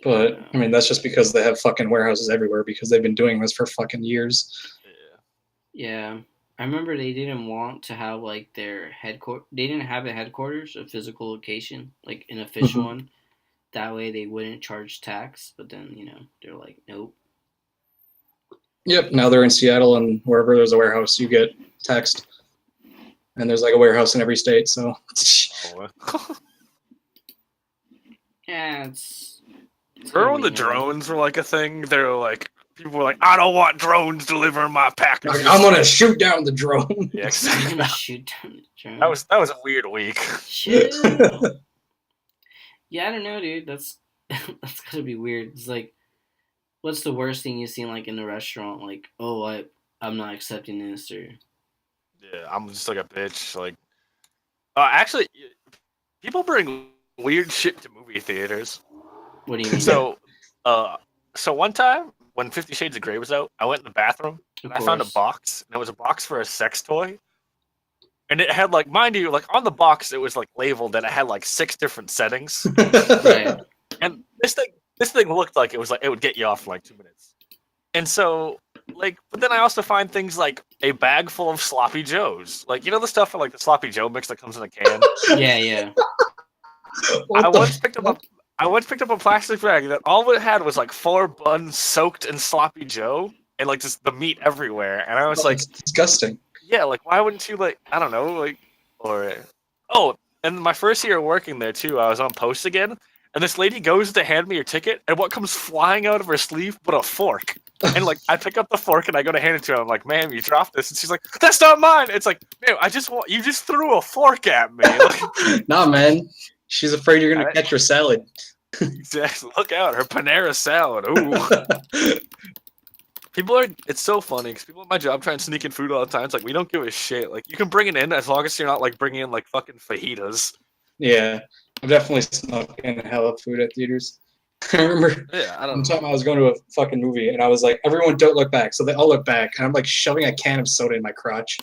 But I mean, that's just because they have fucking warehouses everywhere because they've been doing this for fucking years. Yeah. I remember they didn't want to have like their headquarters. They didn't have a headquarters, a physical location, like an official one. That way they wouldn't charge tax. But then they're like, nope. Yep. Now they're in Seattle, and wherever there's a warehouse, you get taxed. And there's like a warehouse in every state, so. Yeah, it's Remember when the drones were like a thing? They were like, people were like, I don't want drones delivering my packages. I'm gonna shoot down the drone. Yeah, I'm exactly. gonna shoot down the drone. That was a weird week. Shit. Yeah, I don't know, dude. That's gotta be weird. It's like, what's the worst thing you've seen like in a restaurant? Like, oh, I'm not accepting this, or Yeah, I'm just like a bitch. Like, actually, people bring weird shit to movie theaters. what do you mean? So one time when 50 Shades of Grey was out, I went in the bathroom and I found a box, and it was a box for a sex toy. And it had like, mind you, like on the box, it was like labeled that it had like 6 different settings. Right. And this thing looked like it was like it would get you off for like 2 minutes. And so like, but then I also find things like a bag full of sloppy joes, like the stuff for like the sloppy joe mix that comes in a can. Yeah. What I the once picked up a plastic bag that all it had was like 4 buns soaked in sloppy joe and like just the meat everywhere, and I was like, It's disgusting. yeah, like why wouldn't you, like, I don't know, like, or and my first year working there too, I was on post again, and this lady goes to hand me her ticket, and what comes flying out of her sleeve but a fork. And like, I pick up the fork and I go to hand it to her. I'm like, ma'am, you dropped this. And she's like, that's not mine. It's like, ma'am, you just threw a fork at me. Like, Nah, man. She's afraid you're gonna catch her salad. exactly. Look out, her Panera salad. Ooh. It's so funny because people at my job try and sneak in food all the time. It's like, we don't give a shit. Like, you can bring it in as long as you're not like bringing in like fucking fajitas. Yeah, I've definitely snuck in hella food at theaters. I remember one time I was going to a fucking movie and I was like, everyone don't look back. So they all look back and I'm like shoving a can of soda in my crotch.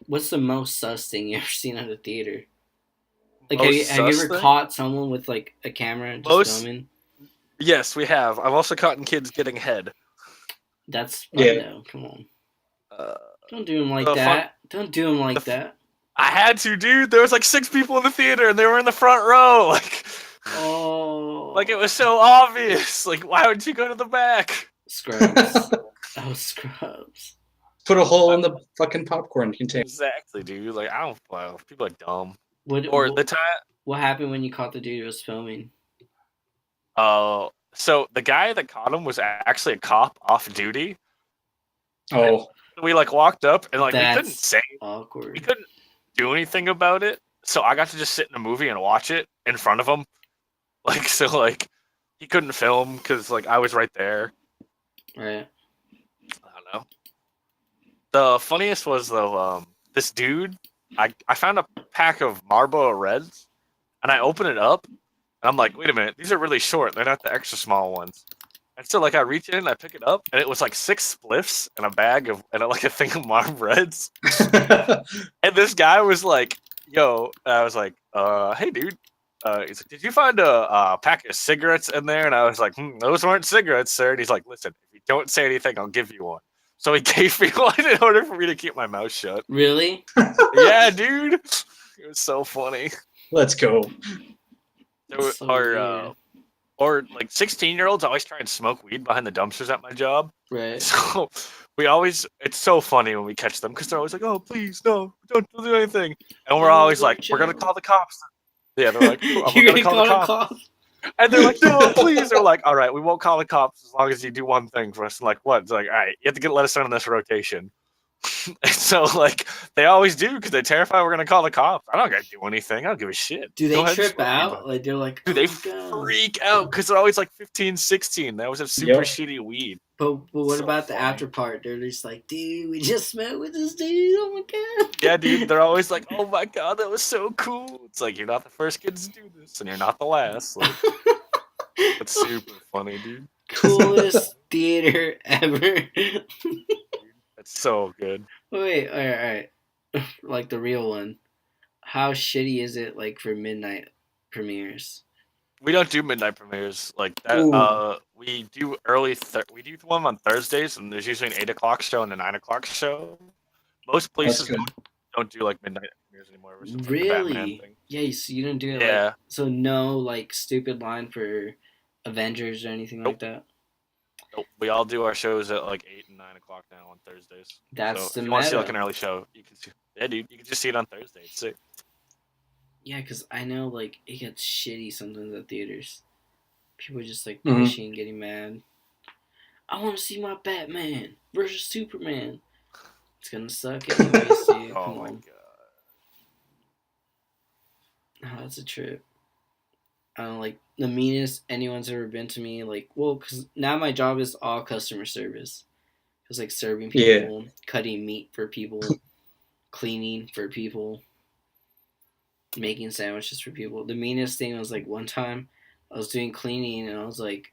What's the most sus thing you ever seen at a theater? Like, Most have you sus ever thing? caught someone with like a camera just filming? Yes, we have. I've also caught kids getting head. That's fun, though. Come on. Don't do him like that. Don't do him like that. I had to, dude. There was like 6 people in the theater, and they were in the front row. Like, Oh. Like, it was so obvious. Like, why would you go to the back? Scrubs. Oh, Scrubs. Put a hole in the fucking popcorn container. Exactly, dude. Like, I don't know. People are dumb. What, Or what, the time. what happened when you caught the dude who was filming? So the guy that caught him was actually a cop off duty. Oh, We like walked up and like we couldn't That's say, we awkward. couldn't do anything about it. So I got to just sit in a movie and watch it in front of him. Like, so like he couldn't film because like I was right there. Right. I don't know. The funniest was though, this dude. I found a pack of Marlboro Reds, and I open it up, and I'm like, wait a minute, these are really short. They're not the extra small ones. And so like I reach in, I pick it up, and it was like 6 spliffs and a bag of and like a thing of Marlboro Reds. And this guy was like, "Yo," and I was like, hey, dude." He's like, "Did you find a pack of cigarettes in there?" And I was like, "Those weren't cigarettes, sir." And he's like, "Listen, if you don't say anything, I'll give you one." So he gave me one in order for me to keep my mouth shut. Really? Yeah, dude. It was so funny. Let's go. That's so weird. Or like 16-year-olds always try and smoke weed behind the dumpsters at my job. Right. So it's so funny when we catch them because they're always like, "Oh, please, no, don't do anything." And we're No, always don't like, "We're going to chill." call the cops." Yeah, they're like, "We're You're going to call the a cops." cop? And they're like, "No, please." They're like, "All right, we won't call the cops as long as you do one thing for us." I'm like, "What?" It's like, "All right, you have to let us in on this rotation." And so, like, they always do because they're terrified we're going to call the cops. I'm not going to do anything. I don't give a shit. Do Go they ahead and trip smoke out? weed. Like, they're like, Dude, "Oh they my God." freak out because they're always like 15, 16. That was a super Yep. shitty weed. But what So about the funny. after part? They're just like, "Dude, we just met with this dude. Oh my God." Yeah, dude, they're always like, "Oh my God, that was so cool." It's like, you're not the first kids to do this, and you're not the last. Like, it's super funny, dude. Coolest theater ever. It's so good. Wait, all right. Like the real one. How shitty is it like for midnight premieres? We don't do midnight premieres like that. Ooh. We do we do one on Thursdays, and there's usually an 8 o'clock show and a 9 o'clock show. Most places good. don't do like midnight premieres anymore. Which is like the Batman Really? thing. Yeah, so you don't do it Yeah. like so no like stupid line for Avengers or anything like that? Nope. We all do our shows at like 8 and 9 o'clock now on Thursdays. That's so the if you want to see like meta. an early show, you can see. Yeah, dude, you can just see it on Thursday. It's sick. Yeah, because I know like it gets shitty sometimes at theaters. People just like Mhm. pushing, getting mad. I want to see my Batman versus Superman. It's gonna suck anyways, dude. Oh Come my on. god. Oh, that's a trip. I don't like the meanest anyone's ever been to me. Like, well, because now my job is all customer service. It's like serving people, cutting meat for people, cleaning for people, making sandwiches for people. The meanest thing was like one time I was doing cleaning and I was like,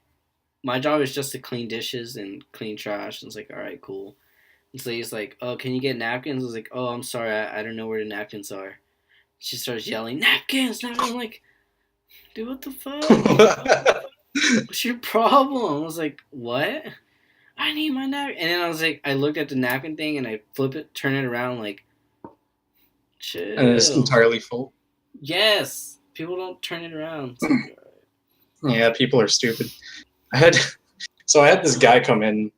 my job is just to clean dishes and clean trash. And it's like, all right, cool. And so he's like, "Oh, can you get napkins?" I was like, "Oh, I'm sorry, I don't know where the napkins are." She starts yelling, "Napkins, napkins!" I'm like, "Dude, what the fuck? What's your problem?" I was like, "What? I need my napkin." And then I was like, I looked at the napkin thing and I flip it, turn it around, like, chill. And it's entirely full. Yes, people don't turn it around. It's like, Yeah, people are stupid. I had this guy come in,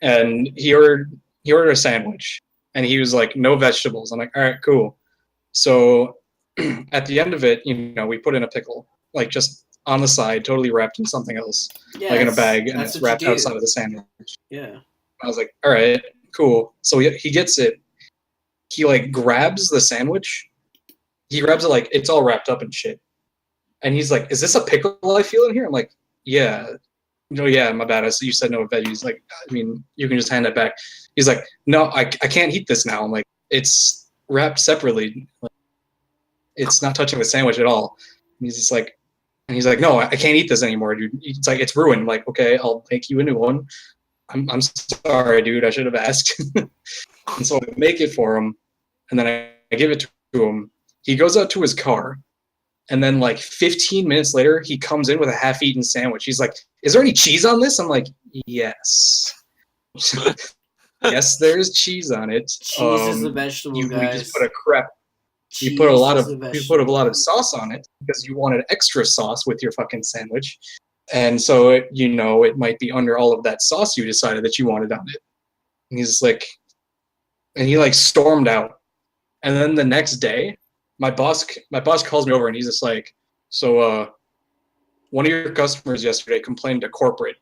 and he ordered a sandwich, and he was like, "No vegetables." I'm like, "All right, cool." So at the end of it, we put in a pickle, like just on the side, totally wrapped in something else, like in a bag, and it's wrapped outside of the sandwich. Yeah. I was like, "All right, cool." So he gets it. He like grabs the sandwich. He grabs it like it's all wrapped up and shit. And he's like, "Is this a pickle I feel in here?" I'm like, "Yeah." Yeah, my bad. You said no veggies. Like, I mean, you can just hand it back. He's like, "No, I can't eat this now." I'm like, "It's wrapped separately. Like, it's not touching the sandwich at all." And he's just like, "No, I can't eat this anymore, dude. It's like it's ruined." I'm like, "Okay, I'll make you a new one." I'm sorry, dude. I should have asked. And so I make it for him, and then I give it to him. He goes out to his car. And then like 15 minutes later, he comes in with a half-eaten sandwich. He's like, "Is there any cheese on this?" I'm like, "Yes." Yes, there's cheese on it. Cheese is a vegetable, We guys. just put a crap. You put a lot Cheese of is a you put a vegetable. lot of sauce on it because you wanted extra sauce with your fucking sandwich, and so it might be under all of that sauce you decided that you wanted on it. And he's like, and he like stormed out. And then the next day, my boss calls me over and he's just like, so one of your customers yesterday complained to corporate.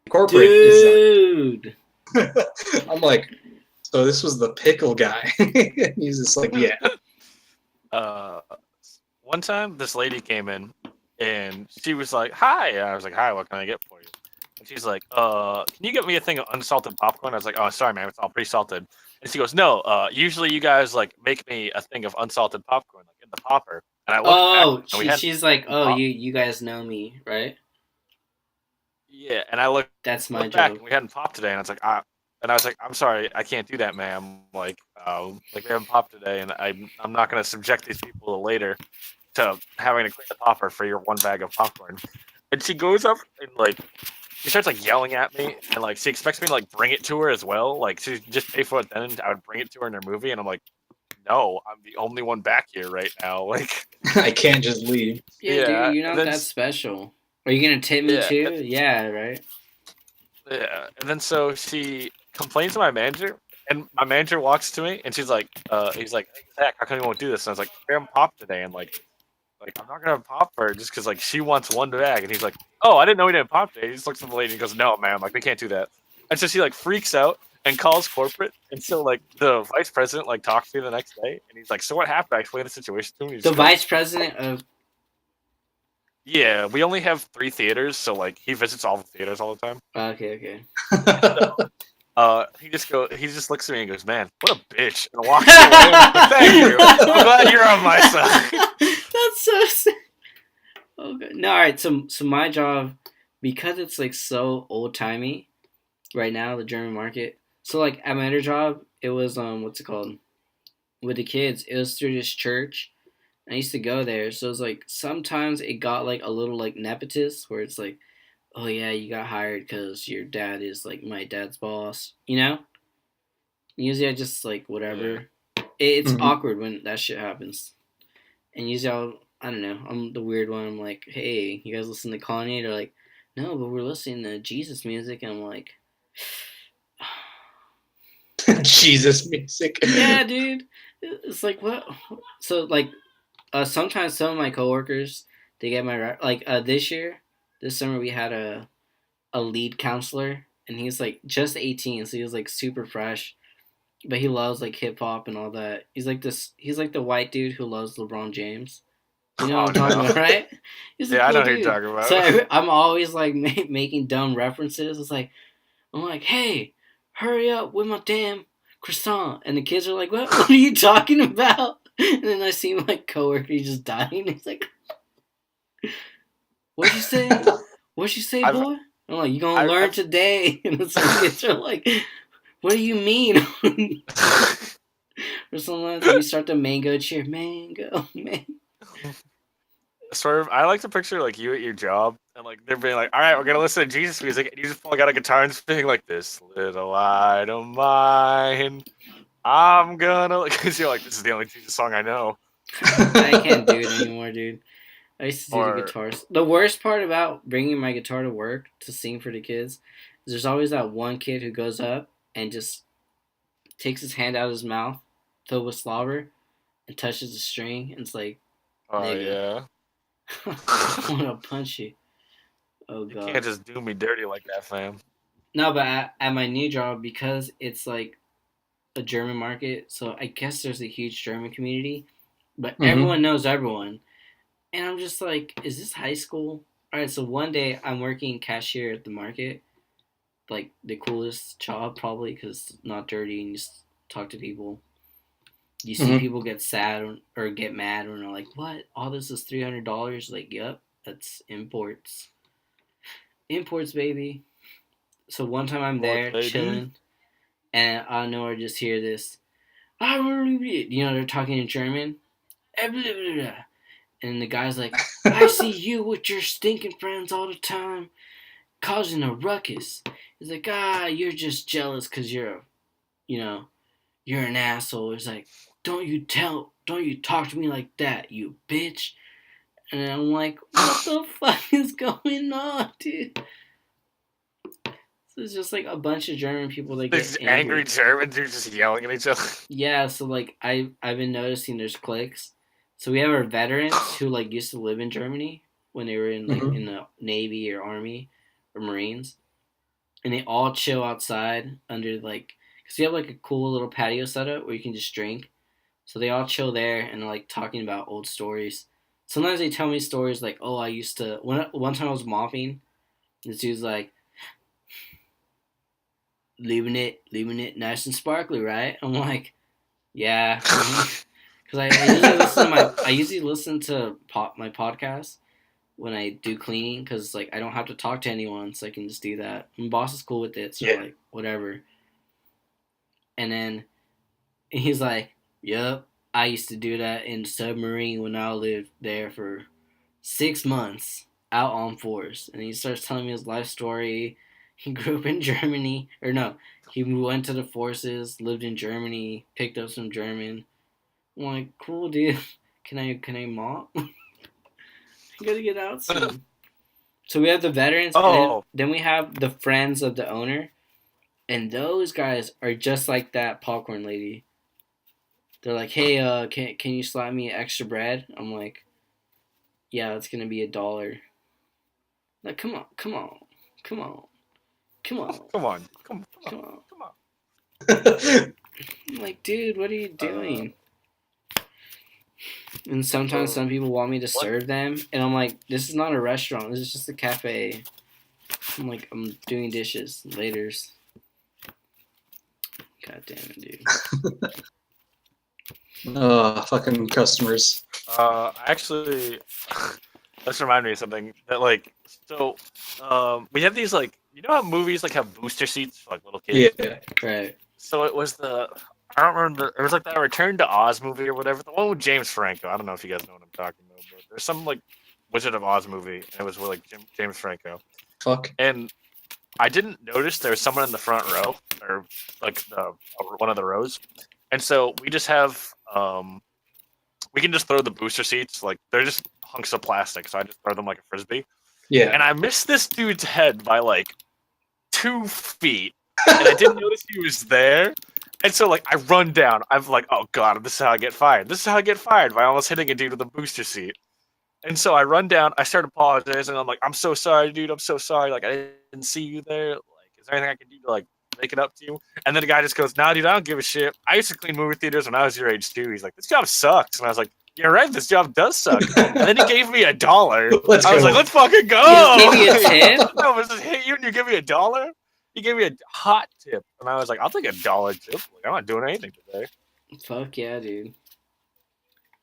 Corporate is Dude. I'm like, so this was the pickle guy. He's just like, yeah. Uh, one time, this lady came in, and she was like, "Hi." And I was like, "Hi, what can I get for you?" And she's like, can you get me a thing of unsalted popcorn?" I was like, "Oh, sorry, man, it's all pre-salted." And she goes, "No, usually you guys like make me a thing of unsalted popcorn like in the popper." And I looked back, Oh, and we hadn't she's like, eaten oh, pop. you guys know me, right? Yeah, and I That's my looked back, job. and we hadn't popped today, and I was like, and I was like, "I'm sorry, I can't do that, ma'am. Like we haven't popped today, and I'm not gonna subject these people later to having to clean the popper for your one bag of popcorn." And she goes up and like she starts like yelling at me, and like she expects me to like bring it to her as well. Like she just pay for it then, and I would bring it to her in her movie, and I'm like, "No, I'm the only one back here right now." Like, I can't just leave. Yeah, yeah, dude, you're and not then that special. Are you gonna tip me yeah, too? Yeah, right. yeah, and then so she complains to my manager, and my manager walks to me, and she's like, he's like, "Hey, Zach, how come you won't do this?" And I was like, "We haven't popped today," and like I'm not gonna pop her just because like she wants one bag, and he's like, "Oh, I didn't know we didn't pop today." He just looks at the lady and goes, "No, ma'am, like we can't do that." And so she like freaks out and calls corporate, and so like the vice president like talks to me the next day, and he's like, "So what happened?" I explained the situation to him. And he The just goes, vice president of. "Yeah, we only have 3 theaters, so like he visits all the theaters all the time." Okay, okay. He just looks at me and goes, "Man, what a bitch," and walks away. I'm like, "Thank you. I'm glad you're on my side." That's so sad. Okay. No, all right. So my job, because it's like so old timey right now, the German market. So like at my other job, it was what's it called with the kids? It was through this church. I used to go there, so it's like sometimes it got like a little like nepotist, where it's like, oh yeah, you got hired because your dad is like my dad's boss, you know. Usually I just like Yeah. whatever. It's Mhm. awkward when that shit happens. And usually I don't know, I'm the weird one. I'm like, hey, you guys listen to Kanye? They're like, no, but we're listening to Jesus music. And I'm like, Jesus music. yeah, dude. It's like what? So like, sometimes some of my coworkers they get my like this summer we had a lead counselor, and he's like just 18, so he was like super fresh, but he loves like hip hop and all that. He's like this. He's like the white dude who loves LeBron James. You know what Oh I'm talking no. about, right? He's a Yeah, I cool know who you're dude. talking So about. I'm always like making dumb references. It's like I'm like, hey, hurry up with my damn croissant, and the kids are like, what are you talking about? And then I see my coworker just dying. He's like, what'd you say? What'd you say, I've boy? I'm like, you gonna learn I've today. And some kids are like, what do you mean? Or sometimes we start the mango cheer, mango, man. sort of I like to picture like you at your job and like they're being like, "All right, we're gonna listen to Jesus music," and you just pull out a guitar and sing like, "This little light of mine, I'm gonna," because you're like, "This is the only Jesus song I know." I can't do it anymore, dude. I used to do the Or guitars. The worst part about bringing my guitar to work to sing for the kids is there's always that one kid who goes up and just takes his hand out of his mouth, filled with slobber, and touches the string, and it's like, oh nigga, yeah, I want to punch you. Oh you can't god. just do me dirty like that, fam. No, but at my new job, because it's like a German market, so I guess there's a huge German community, but Mhm. everyone knows everyone. And I'm just like, is this high school? All right, so one day I'm working cashier at the market, like the coolest job probably because it's not dirty and you just talk to people. You see Mhm. people get sad or get mad when they're like, "What? All this is $300?" Like, yep, that's imports, imports, baby. So one time I'm Sports, there baby. chilling, and I know I just hear this. You know they're talking in German, and the guy's like, "I see you with your stinking friends all the time, causing a ruckus." He's like, "You're just jealous because you know, you're an asshole." It's like, don't you talk to me like that, you bitch. And I'm like, what the fuck is going on, dude? So it's just like a bunch of German people that These get angry Germans are just yelling at each other. Yeah, so like I've been noticing there's cliques. So we have our veterans who like used to live in Germany when they were in like Mhm. in the Navy or Army or Marines, and they all chill outside under like because we have like a cool little patio setup where you can just drink. So they all chill there and they're like talking about old stories. Sometimes they tell me stories like, "Oh, I used to one time I was mopping, this dude's like, leaving it nice and sparkly, right?" I'm like, "Yeah," because I usually listen to my podcast when I do cleaning because like I don't have to talk to anyone, so I can just do that. My boss is cool with it, so Yeah. like whatever. And then he's like, "Yup, I used to do that in submarine when I lived there for 6 months out on force." And he starts telling me his life story. He grew up in Germany, or no, he went to the forces, lived in Germany, picked up some German. I'm like, cool, dude. Can I mop? I gotta get out soon. So we have the veterans, and Oh, then we have the friends of the owner, and those guys are just like that popcorn lady. They're like, hey, can you slap me extra bread? I'm like, yeah, it's gonna be $1. Like, come on, come on, come on, come on, come on, come come on. on. I'm like, dude, what are you Uh, doing? And sometimes some people want me to what? serve them, and I'm like, this is not a restaurant. This is just a cafe. I'm like, I'm doing dishes. Laters. God damn it, dude. Fucking customers. Actually, let's remind me of something that like so. We have these like you know how movies like have booster seats for like little kids. Yeah. Right. So it was the I don't remember. It was like that Return to Oz movie or whatever. The one with James Franco. I don't know if you guys know what I'm talking about, but there's some like Wizard of Oz movie, and it was with like James Franco. Fuck. And I didn't notice there was someone in the front row or like one of the rows, and so we just have we can just throw the booster seats like they're just hunks of plastic, so I just throw them like a frisbee. Yeah. And I missed this dude's head by like 2 feet, and I didn't notice he was there. And so like I run down, I'm like, oh god, this is how I get fired. This is how I get fired by almost hitting a dude with a booster seat. And so I run down, I start apologizing. I'm like, I'm so sorry, dude. I'm so sorry. Like, I didn't see you there. Like, is there anything I can do to, like, make it up to you? And then the guy just goes, nah, dude, I don't give a shit. I used to clean movie theaters when I was your age, too. He's like, this job sucks. And I was like, you're right, this job does suck. And then he gave me $1. Let's I was go. like, let's fucking go. He gave you a tip? No, but just hit you and you give me $1? He gave me a hot tip. And I was like, I'll take $1 tip. Like, I'm not doing anything today. Fuck yeah, dude.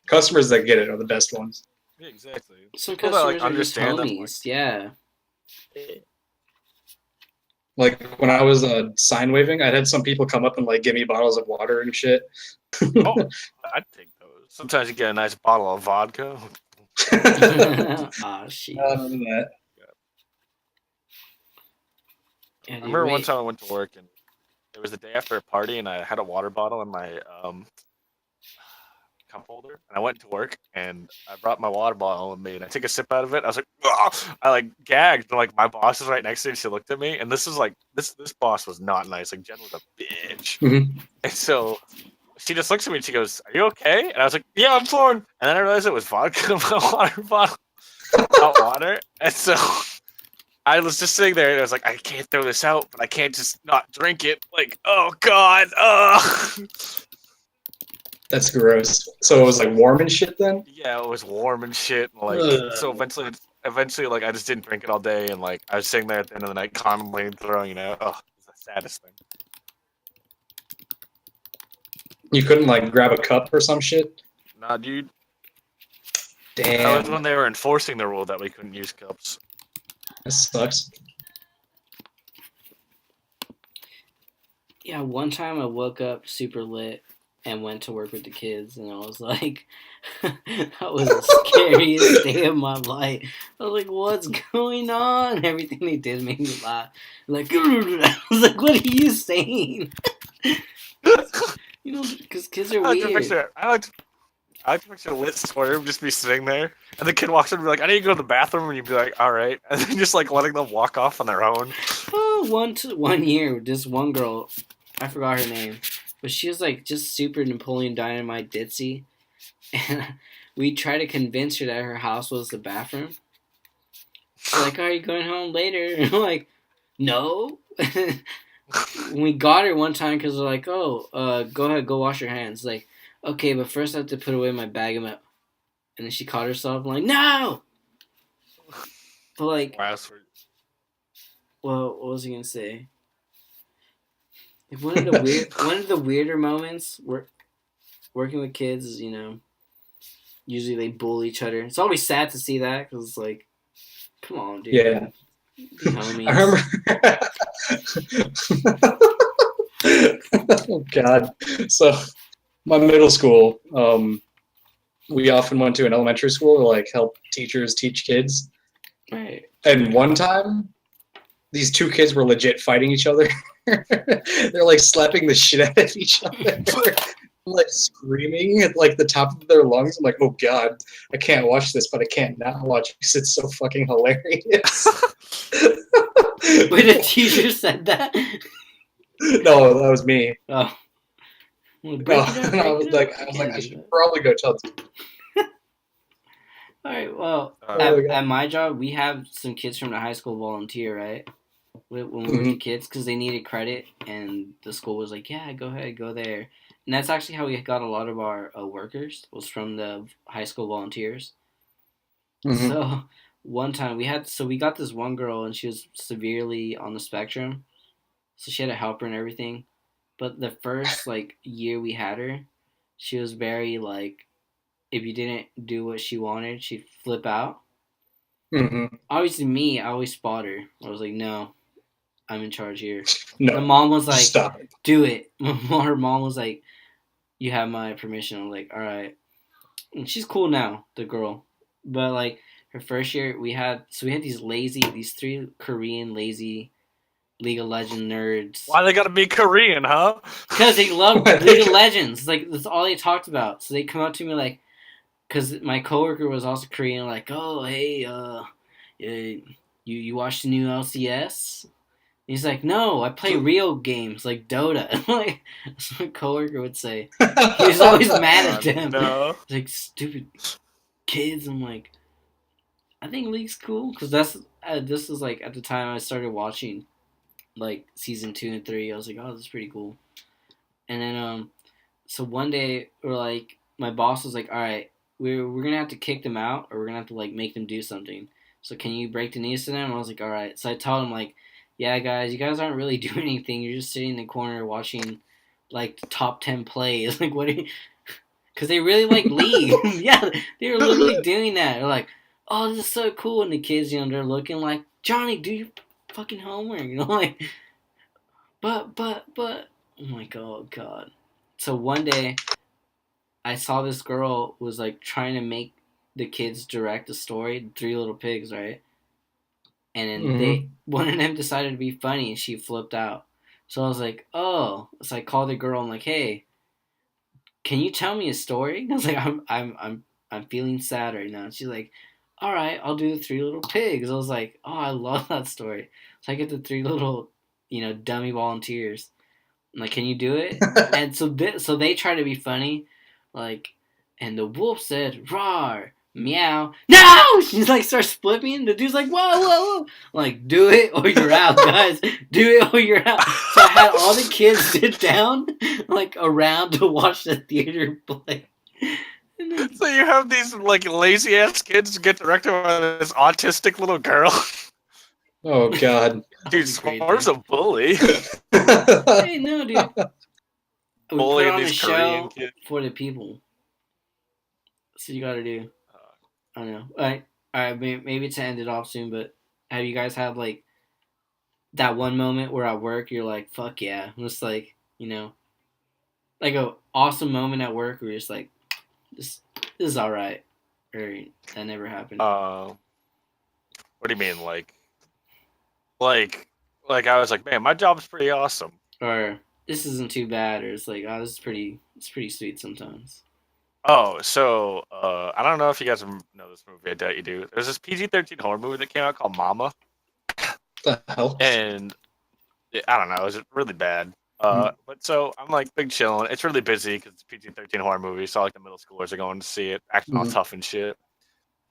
Customers that get it are the best ones. Yeah, exactly. Some People that, customers are just understand that, homies. Yeah. Like when I was sign waving, I'd had some people come up and like give me bottles of water and shit. Oh, I'd take those. Sometimes you get a nice bottle of vodka. Ah, shit. None of that. Yeah, I dude, remember one wait. time I went to work and it was the day after a party and I had a water bottle in my cup holder and I went to work and I brought my water bottle with me and I took a sip out of it. I was like, "Ugh!" I like gagged and like my boss was right next to me and she looked at me and this is like this boss was not nice. Like Jen was a bitch. Mhm. And so she just looks at me and she goes, are you okay? And I was like, yeah, I'm fine. And then I realized it was vodka in my water bottle, not water. And so I was just sitting there and I was like, I can't throw this out, but I can't just not drink it. Like, oh god, That's gross. So it was like warm and shit then? yeah, it was warm and shit. And, like, Ugh. so eventually, like, I just didn't drink it all day, and like, I was sitting there at the end of the night, contemplating throwing it out. Oh, it's the saddest thing. You couldn't like grab a cup or some shit? Nah, dude. That was Damn. when they were enforcing the rule that we couldn't use cups. That sucks. Yeah, one time I woke up super lit and went to work with the kids, and I was like, that was the scariest day of my life. I was like, what's going on? Everything they did made me laugh. Like, I was like, what are you saying? You know, because kids are I like to weird. picture. I like to picture a lit story just be sitting there, and the kid walks in and be like, "I need to go to the bathroom," and you'd be like, "All right," and then just like letting them walk off on their own. Oh, 1 year, this one girl, I forgot her name, but she was like just super Napoleon Dynamite ditzy, and we tried to convince her that her house was the bathroom. She's like, "Are you going home later?" And I'm like, "No." We got her one time because we're like, "Oh, go ahead, go wash your hands." Like, okay, but first I have to put away my bag of milk. And then she caught herself like, "No!" But like, well, what was I gonna say? Like one of the weirder moments working with kids is, usually they bully each other. It's always sad to see that because it's like, come on, dude, Yeah. be homies. I remember. Oh God. So my middle school, we often went to an elementary school to like help teachers teach kids. Right. And one time, these two kids were legit fighting each other. They're like slapping the shit out of each other. Like screaming at like the top of their lungs. I'm like, oh God, I can't watch this, but I can't not watch it because it's so fucking hilarious. Wait, the teacher said that? No, that was me. Oh. Well, break it up, And I break was it like, up. I should probably go tell. Alright, well, Oh, at my job, we have some kids from the high school volunteer, right? When we were the kids, because they needed credit, and the school was like, yeah, go ahead, go there. And that's actually how we got a lot of our workers, was from the high school volunteers. Mm-hmm. So one time we got this one girl, and she was severely on the spectrum, so she had a helper and everything. But the first like year we had her, she was very like, if you didn't do what she wanted, she'd flip out. Mm-hmm. Obviously, me, I always spot her. I was like, no, I'm in charge here. No, The mom was like, stop it. do it. Her mom was like, you have my permission. I'm like, all right. And she's cool now, the girl. But like her first year, we had these three Korean lazy League of Legends nerds. Why they gotta be Korean, huh? Because they love League of Legends. Like that's all they talked about. So they come up to me like, because my coworker was also Korean. Like, oh hey, you watched the new LCS? He's like, no, I play real games like Dota. Like, that's what my coworker would say. He was always mad at them. No. Like, stupid kids. I'm like, I think League's cool because this is like at the time I started watching like season 2 and 3. I was like, oh, this is pretty cool. And then so one day we're like, my boss was like, all right, we're gonna have to kick them out, or we're gonna have to like make them do something. So can you break the news to them? I was like, all right. So I told him like, yeah, guys, you guys aren't really doing anything. You're just sitting in the corner watching like the top 10 plays. Like, what are you? Because they really like League. Yeah, they were literally doing that. They're like, oh, this is so cool. And the kids, they're looking like, Johnny, do your fucking homework. Like, but, oh my God. So one day, I saw this girl was like trying to make the kids direct a story, Three Little Pigs, right? And then one of them decided to be funny, and she flipped out. So I was like, oh. So I called the girl. I'm like, hey, can you tell me a story? And I was like, I'm feeling sad right now. And she's like, all right, I'll do the Three Little Pigs. I was like, oh, I love that story. So I get the three little, dummy volunteers. I'm like, can you do it? And so they try to be funny, like, and the wolf said, "Rawr, meow." No, she's like starts flipping. The dude's like, "Whoa, whoa, whoa!" I'm like, do it or you're out, guys. Do it or you're out. So I had all the kids sit down, like around to watch the theater play. So you have these like lazy ass kids get directed by this autistic little girl. Oh God. Dude, Smar's a bully. Hey, no, dude. We put on a these show Korean kids. for the people. That's what you gotta do. I don't know. All right. Maybe to end it off soon, but have you guys had like that one moment where at work you're like, "Fuck yeah!" Just like like a awesome moment at work where you're just like, "This is all right," or that never happened. What do you mean, like I was like, man, my job's pretty awesome. Or this isn't too bad, or it's like, oh, it's pretty sweet sometimes. Oh, so I don't know if you guys know this movie. I doubt you do. There's this PG-13 horror movie that came out called Mama, The hell? and I don't know, it was really bad. But so I'm like big chilling. It's really busy because it's a PG-13 horror movie, so like the middle schoolers are going to see it, acting all Mhm. tough and shit.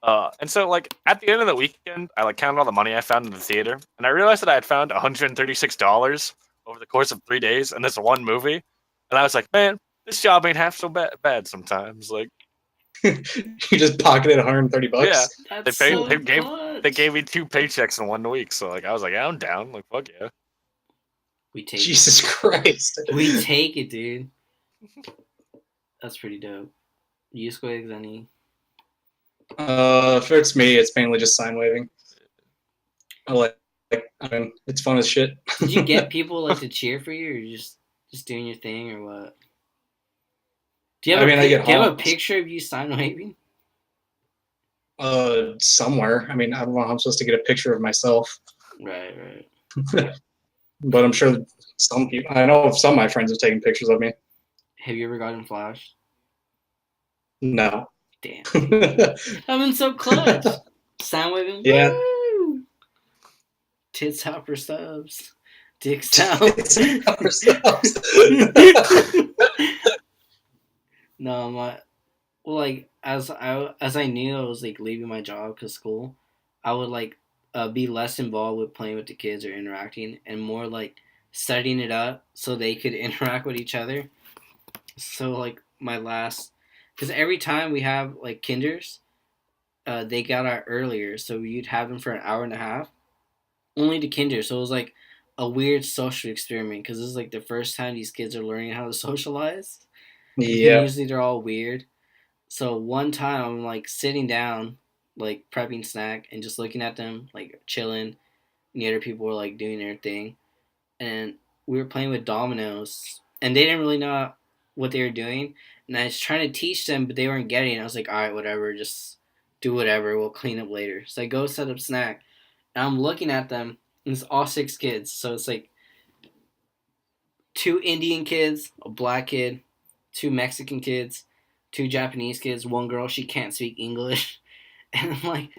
And so like at the end of the weekend, I like counted all the money I found in the theater, and I realized that I had found $136 over the course of 3 days in this one movie, and I was like, man, this job ain't half so bad sometimes. Like, You just pocketed 130 yeah, bucks. they That's paid, so they clutch. gave me 2 paychecks in one week, so like I was like, yeah, I'm down. Like, fuck yeah. We take Jesus it. Christ. We take it, dude. That's pretty dope. You squigs any? If it's me, it's mainly just sign waving. I I mean, it's fun as shit. Did you get people like to cheer for you, or you just doing your thing, or what? Do you I have mean, I get do you have a honks. picture of you sign waving? Somewhere. I mean, I don't know how I'm supposed to get a picture of myself, Right, right. but I'm sure some people. I know some of my friends have taken pictures of me. Have you ever gotten flashed? No. Damn, dude. I've been so clutch. Sign waving. Yeah. Woo! Tits out for subs. Dicks out. It's ourselves. No, my well, like as I knew I was like leaving my job because school, I would like be less involved with playing with the kids or interacting, and more like setting it up so they could interact with each other. So like my last, because every time we have like kinders, they got out earlier, so you'd have them for an hour and a half, only to kinder. So it was like a weird social experiment because this is like the first time these kids are learning how to socialize. Yeah. Usually they're all weird. So one time I'm like sitting down, like prepping snack and just looking at them, like chilling. And the other people were like doing their thing, and we were playing with dominoes, and they didn't really know what they were doing. And I was trying to teach them, but they weren't getting it. I was like, all right, whatever, just do whatever. We'll clean up later. So I go set up snack, and I'm looking at them, and it's all 6 kids. So it's like 2 Indian kids, a black kid, 2 Mexican kids, 2 Japanese kids, one girl she can't speak English, and I'm like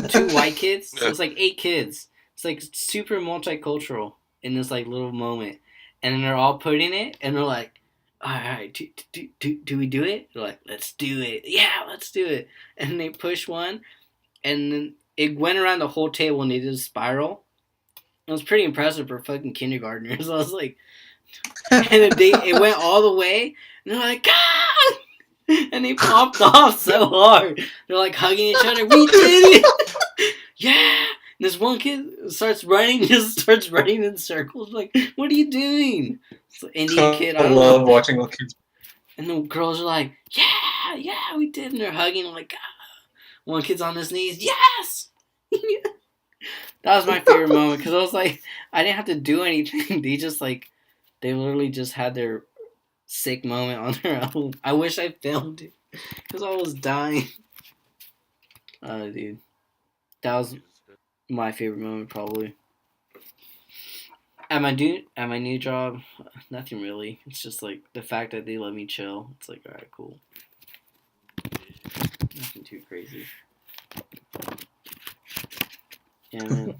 2 white kids. So it's like 8 kids. It's like super multicultural in this like little moment, and then they're all putting it, and they're like, "All right, do we do it?" They're like, "Let's do it. Yeah, let's do it." And they push one, and then it went around the whole table, and they did a spiral. It was pretty impressive for fucking kindergartners. I was like, and it went all the way, and they're like, "God!" And they popped off so hard. They're like hugging each other. We did it! Yeah! And this one kid starts running, just starts running in circles. Like, what are you doing? It's an Indian kid, I I don't love know. watching little kids. And the girls are like, yeah, yeah, we did. And they're hugging. I'm like, ah. One kid's on his knees. Yes! That was my favorite moment because I was like, I didn't have to do anything. They literally just had their sick moment on their own. I wish I filmed it because I was dying. Oh, dude. That was my favorite moment probably. At my new job, nothing really. It's just like the fact that they let me chill. It's like, alright, cool. Nothing too crazy. Yeah, man.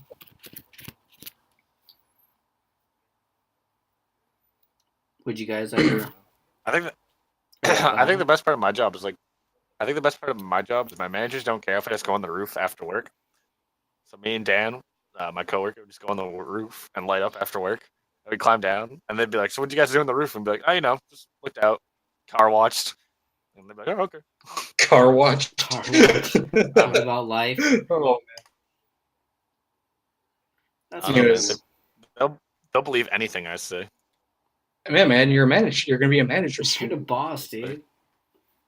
Would you guys ever? I think that, Go I think the on. best part of my job is like I think the best part of my job is my managers don't care if I just go on the roof after work. So me and Dan, my coworker, would just go on the roof and light up after work. And we'd climb down, and they'd be like, "So what'd you guys do on the roof?" And be like, "Oh, just looked out, car watched." And they'd be like, "Oh, okay." Car watch. Car watch. Talk about life. Oh, That's I don't know, man. cool. They'll believe anything I say. man, you're a manager. You're gonna be a manager You're the soon. boss, dude.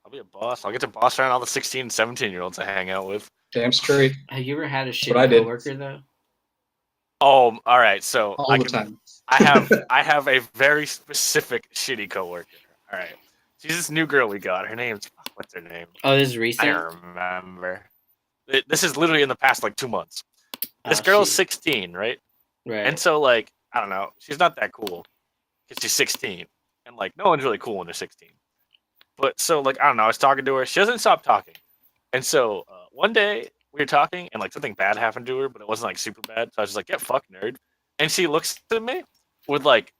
I'll be a boss. I'll get to boss around all the 16 and 17-year-olds I hang out with. Damn straight. Have you ever had a what I shitty did. coworker though? Oh, all right. So All the time. I have a very specific shitty coworker. All right. She's this new girl we got. Her name's what's her name? Oh, this is I recent. don't remember. This is literally in the past like 2 months. This Oh, girl's shit. 16, right? Right. And so like I don't know, she's not that cool. because she's 16, and like no one's really cool when they're 16. But so like I don't know, I was talking to her. She doesn't stop talking, and so one day we were talking, and like something bad happened to her, but it wasn't like super bad. So I was just like, "Yeah, fuck nerd," and she looks at me with like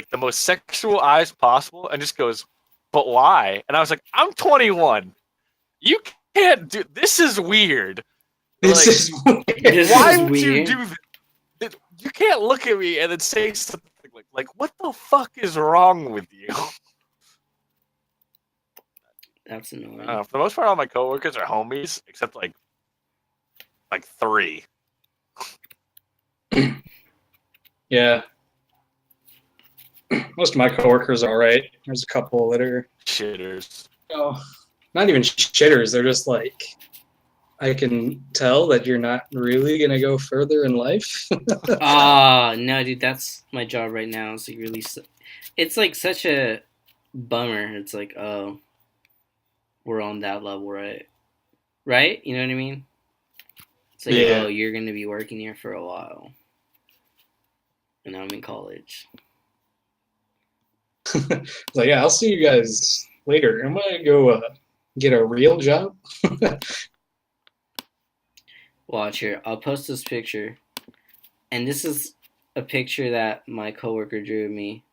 the most sexual eyes possible, and just goes, "But why?" And I was like, "I'm 21. You can't do this. Is weird. This Like, is weird. This why is would you weird. do this? You can't look at me and then say something like what the fuck is wrong with you?" That's annoying. For the most part, all my coworkers are homies, except like 3. Yeah. Most of my coworkers are alright. There's a couple that are Shitters. not even shitters. They're just like, I can tell that you're not really gonna go further in life. No, dude, that's my job right now. It's like really, it's like such a bummer. It's like, oh, we're on that level, right? Right? You know what I mean? It's like, Yeah. oh, you're gonna be working here for a while, and I'm in college. It's like, yeah, I'll see you guys later. I'm gonna go get a real job. Watch here. I'll post this picture, and this is a picture that my coworker drew of me.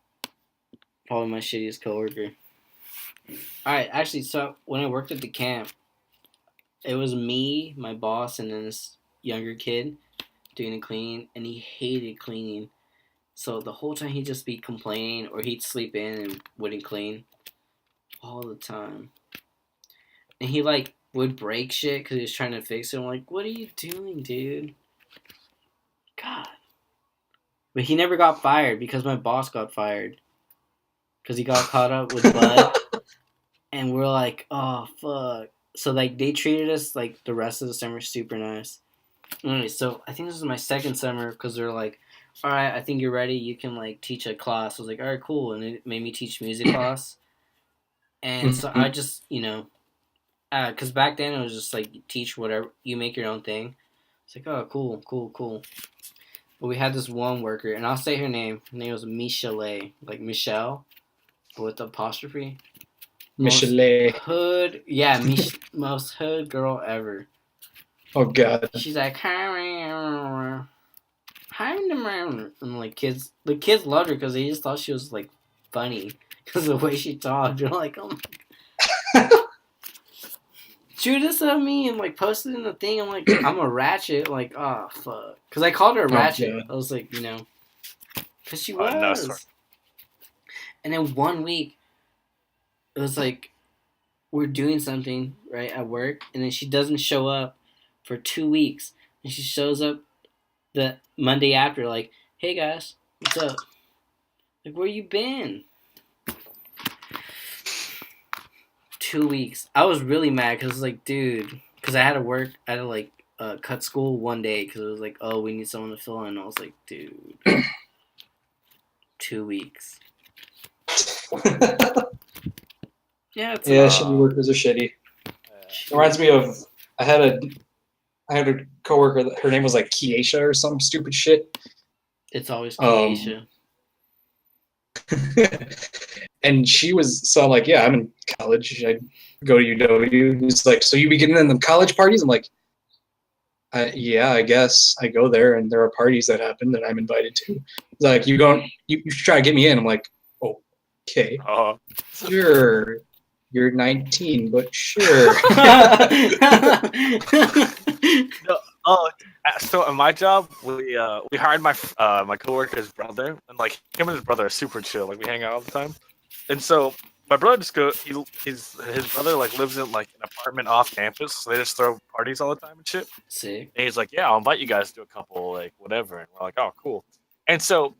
Probably my shittiest coworker. All right, actually, so when I worked at the camp, it was me, my boss, and then this younger kid doing the cleaning, and he hated cleaning. So the whole time he'd just be complaining, or he'd sleep in and wouldn't clean all the time. And he like would break shit because he was trying to fix it. I'm like, what are you doing, dude? God. But he never got fired because my boss got fired because he got caught up with Bud, and we're like, oh fuck. So like they treated us like the rest of the summer super nice. Anyway, so I think this is my second summer because they're like, all right, I think you're ready. You can like teach a class. I was like, all right, cool, and it made me teach music class. And so I just, because back then it was just like teach whatever, you make your own thing. It's like, oh, cool, cool, cool. But we had this one worker, and I'll say her name. Her name was Michelle, like Michelle, but with the apostrophe. Michelet. Hood, yeah, most hood girl ever. Oh god. She's like, hi, and like the kids loved her because they just thought she was like funny because the way she talked. They're like, oh my. Drew this of me and like posted in the thing. I'm like, I'm a ratchet. Like, oh fuck, because I called her a ratchet. Yeah. I was like, because she No, was. sorry. And then 1 week, it was like we're doing something right at work, and then she doesn't show up for 2 weeks, and she shows up the Monday after, like, hey guys, what's up? Like, where you been? 2 weeks. I was really mad because, like, dude, because I had to work, I had to, like, cut school one day because it was like, oh, we need someone to fill in. I was like, dude, 2 weeks. Yeah, it's Shitty workers are shitty. It reminds me of I had a coworker that her name was like Keisha or some stupid shit. It's always Keisha. And she was so I'm like, yeah, I'm in college. I go to UW. He's like, so you be getting in the college parties? I'm like, yeah, I guess I go there, and there are parties that happen that I'm invited to. He's like, you should try to get me in. I'm like, okay, sure. You're 19, but sure. So in my job, we hired my my coworker's brother, and like him and his brother are super chill. Like we hang out all the time, and so my brother just his brother like lives in like an apartment off campus, so they just throw parties all the time and shit. Sick. And he's like, yeah, I'll invite you guys to a couple, like whatever, and we're like, oh, cool. And so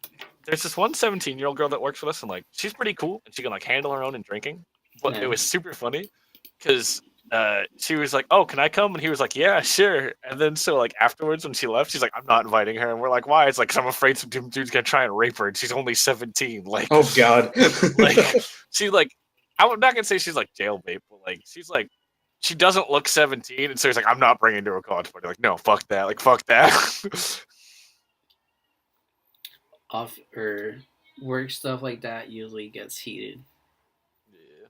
there's this one 17-year-old girl that works with us, and like she's pretty cool, and she can like handle her own and drinking. But it was super funny because she was like, "Oh, can I come?" And he was like, "Yeah, sure." And then so like afterwards, when she left, she's like, "I'm not inviting her." And we're like, "Why?" It's like, "Cause I'm afraid some dude's gonna try and rape her, and she's only 17." Like, oh god. like she's like, I'm not gonna say she's like jailbait, but like she's like, she doesn't look 17, and so he's like, "I'm not bringing her to a college party." Like, no, fuck that. Like, fuck that. work stuff like that usually gets heated. Yeah.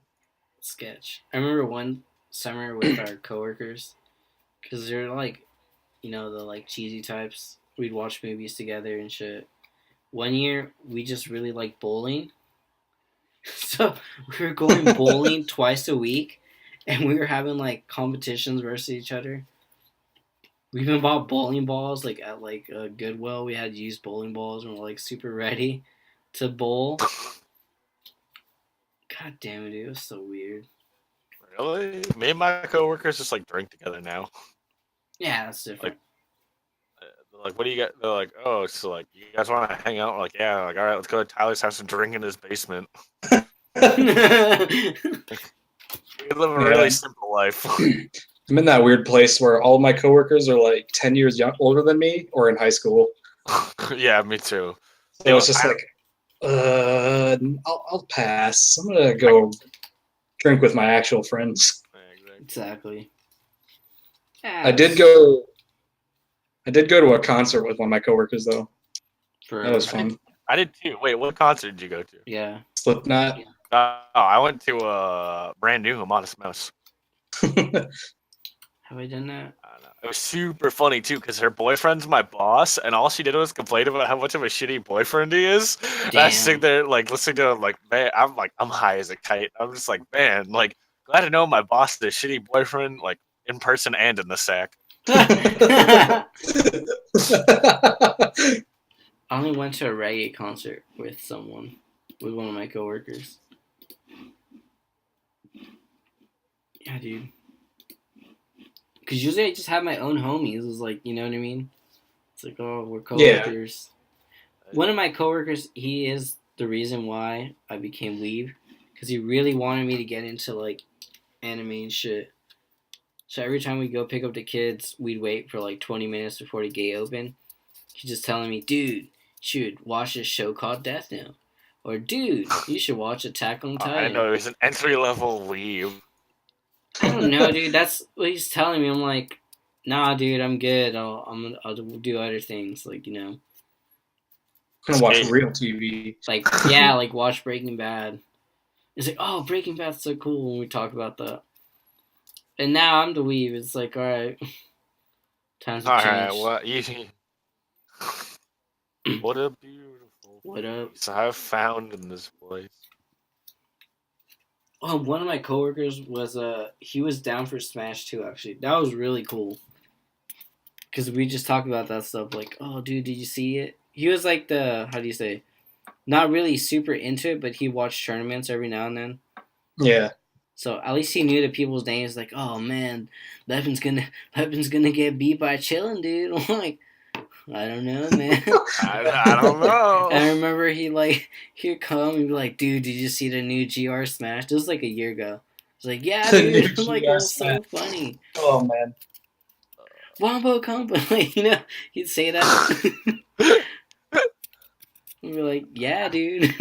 Sketch. I remember one summer with our coworkers because they're like, the like cheesy types. We'd watch movies together and shit. One year we just really liked bowling, so we were going bowling twice a week, and we were having like competitions versus each other. We even bought bowling balls like at like Goodwill. We had used bowling balls and we're like super ready to bowl. God damn it, dude, it was so weird. Really? Me and my coworkers just like drink together now. Yeah, that's different. They're like, what do you got? They're like, oh, so like, you guys want to hang out? We're like, yeah. Like, all right, let's go to Tyler's house and drink in his basement. We live a really simple life. I'm in that weird place where all my coworkers are like 10 years older than me or in high school. Yeah, me too. So it's just like, I'll pass. I'm gonna go drink with my actual friends. Exactly. I did go to a concert with one of my coworkers though. That was fun. I did too. Wait, what concert did you go to? Yeah. Slipknot. I went to Brand New Modest Mouse. Have I done that? I don't know. It was super funny too because her boyfriend's my boss, and all she did was complain about how much of a shitty boyfriend he is. And I was sitting there like listening to him, like, man, I'm high as a kite. I'm just like, man, like, glad to know my boss is a shitty boyfriend, like in person and in the sack. I only went to a reggae concert with one of my coworkers. Yeah, dude. Because usually I just have my own homies. It was like, you know what I mean? It's like, oh, we're coworkers. Yeah. One of my coworkers, he is the reason why I became weeb. Because he really wanted me to get into, like, anime and shit. So every time we go pick up the kids, we'd wait for, like, 20 minutes before the gate opened. He's just telling me, dude, you should watch this show called Death Note. Or, dude, you should watch Attack on Titan. I know, it was an entry-level weeb. I don't know, dude. That's what he's telling me. I'm like, nah, dude, I'm good. I'll do other things, like, I'm gonna watch real TV. Like, yeah, like watch Breaking Bad. It's like, oh, Breaking Bad's so cool when we talk about that. And now I'm the weeb. It's like, all right, time to change. All right, what a beautiful place I've found in this place. Oh, one of my coworkers was he was down for Smash 2, actually. That was really cool. Because we just talked about that stuff, like, oh, dude, did you see it? He was like how do you say, not really super into it, but he watched tournaments every now and then. Yeah. So at least he knew the people's names, like, oh, man, Levin's gonna get beat by Chillin', dude. I'm like, I don't know, man. I don't know. I remember he'd come and be like, dude, did you see the new GR Smash? This was like a year ago. It's like, yeah, dude. I'm like, it was so funny. Oh, man. Wombo Combo. Like, he'd say that. And we're like, yeah, dude.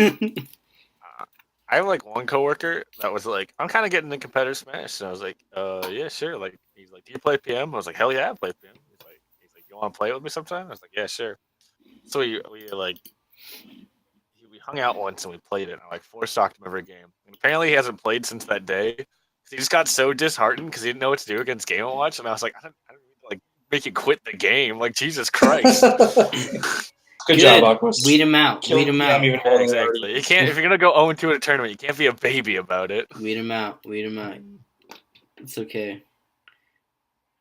I have like one coworker that was like, I'm kind of getting into competitive Smash. And I was like, yeah, sure. Like, he's like, do you play PM? I was like, hell yeah, I play PM. He's like, you want to play with me sometime? I was like, yeah, sure. So we hung out once and we played it. And I like force-talked him every game. And apparently he hasn't played since that day. He just got so disheartened because he didn't know what to do against Game & Watch. And I was like, I don't need to like make you quit the game. Like, Jesus Christ. Good job, Aquas. Weed him out. Weed him out. Yeah, exactly. You can't, if you're gonna go 0-2 in a tournament, you can't be a baby about it. Weed him out. Weed him out. It's okay.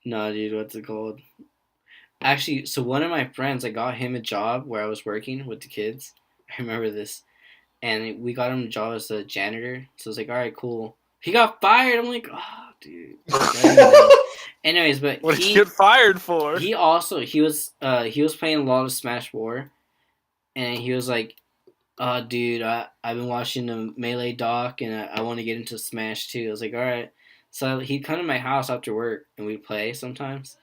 Nah, dude, what's it called? Actually, so one of my friends, I got him a job where I was working with the kids. I remember this. And we got him a job as a janitor. So I was like, all right, cool. He got fired. I'm like, oh, dude. Anyways, but what did he get fired for? He was playing a lot of Smash 4, and he was like, dude, I've been watching the Melee doc, and I want to get into Smash 2. I was like, all right. So he'd come to my house after work, and we'd play sometimes.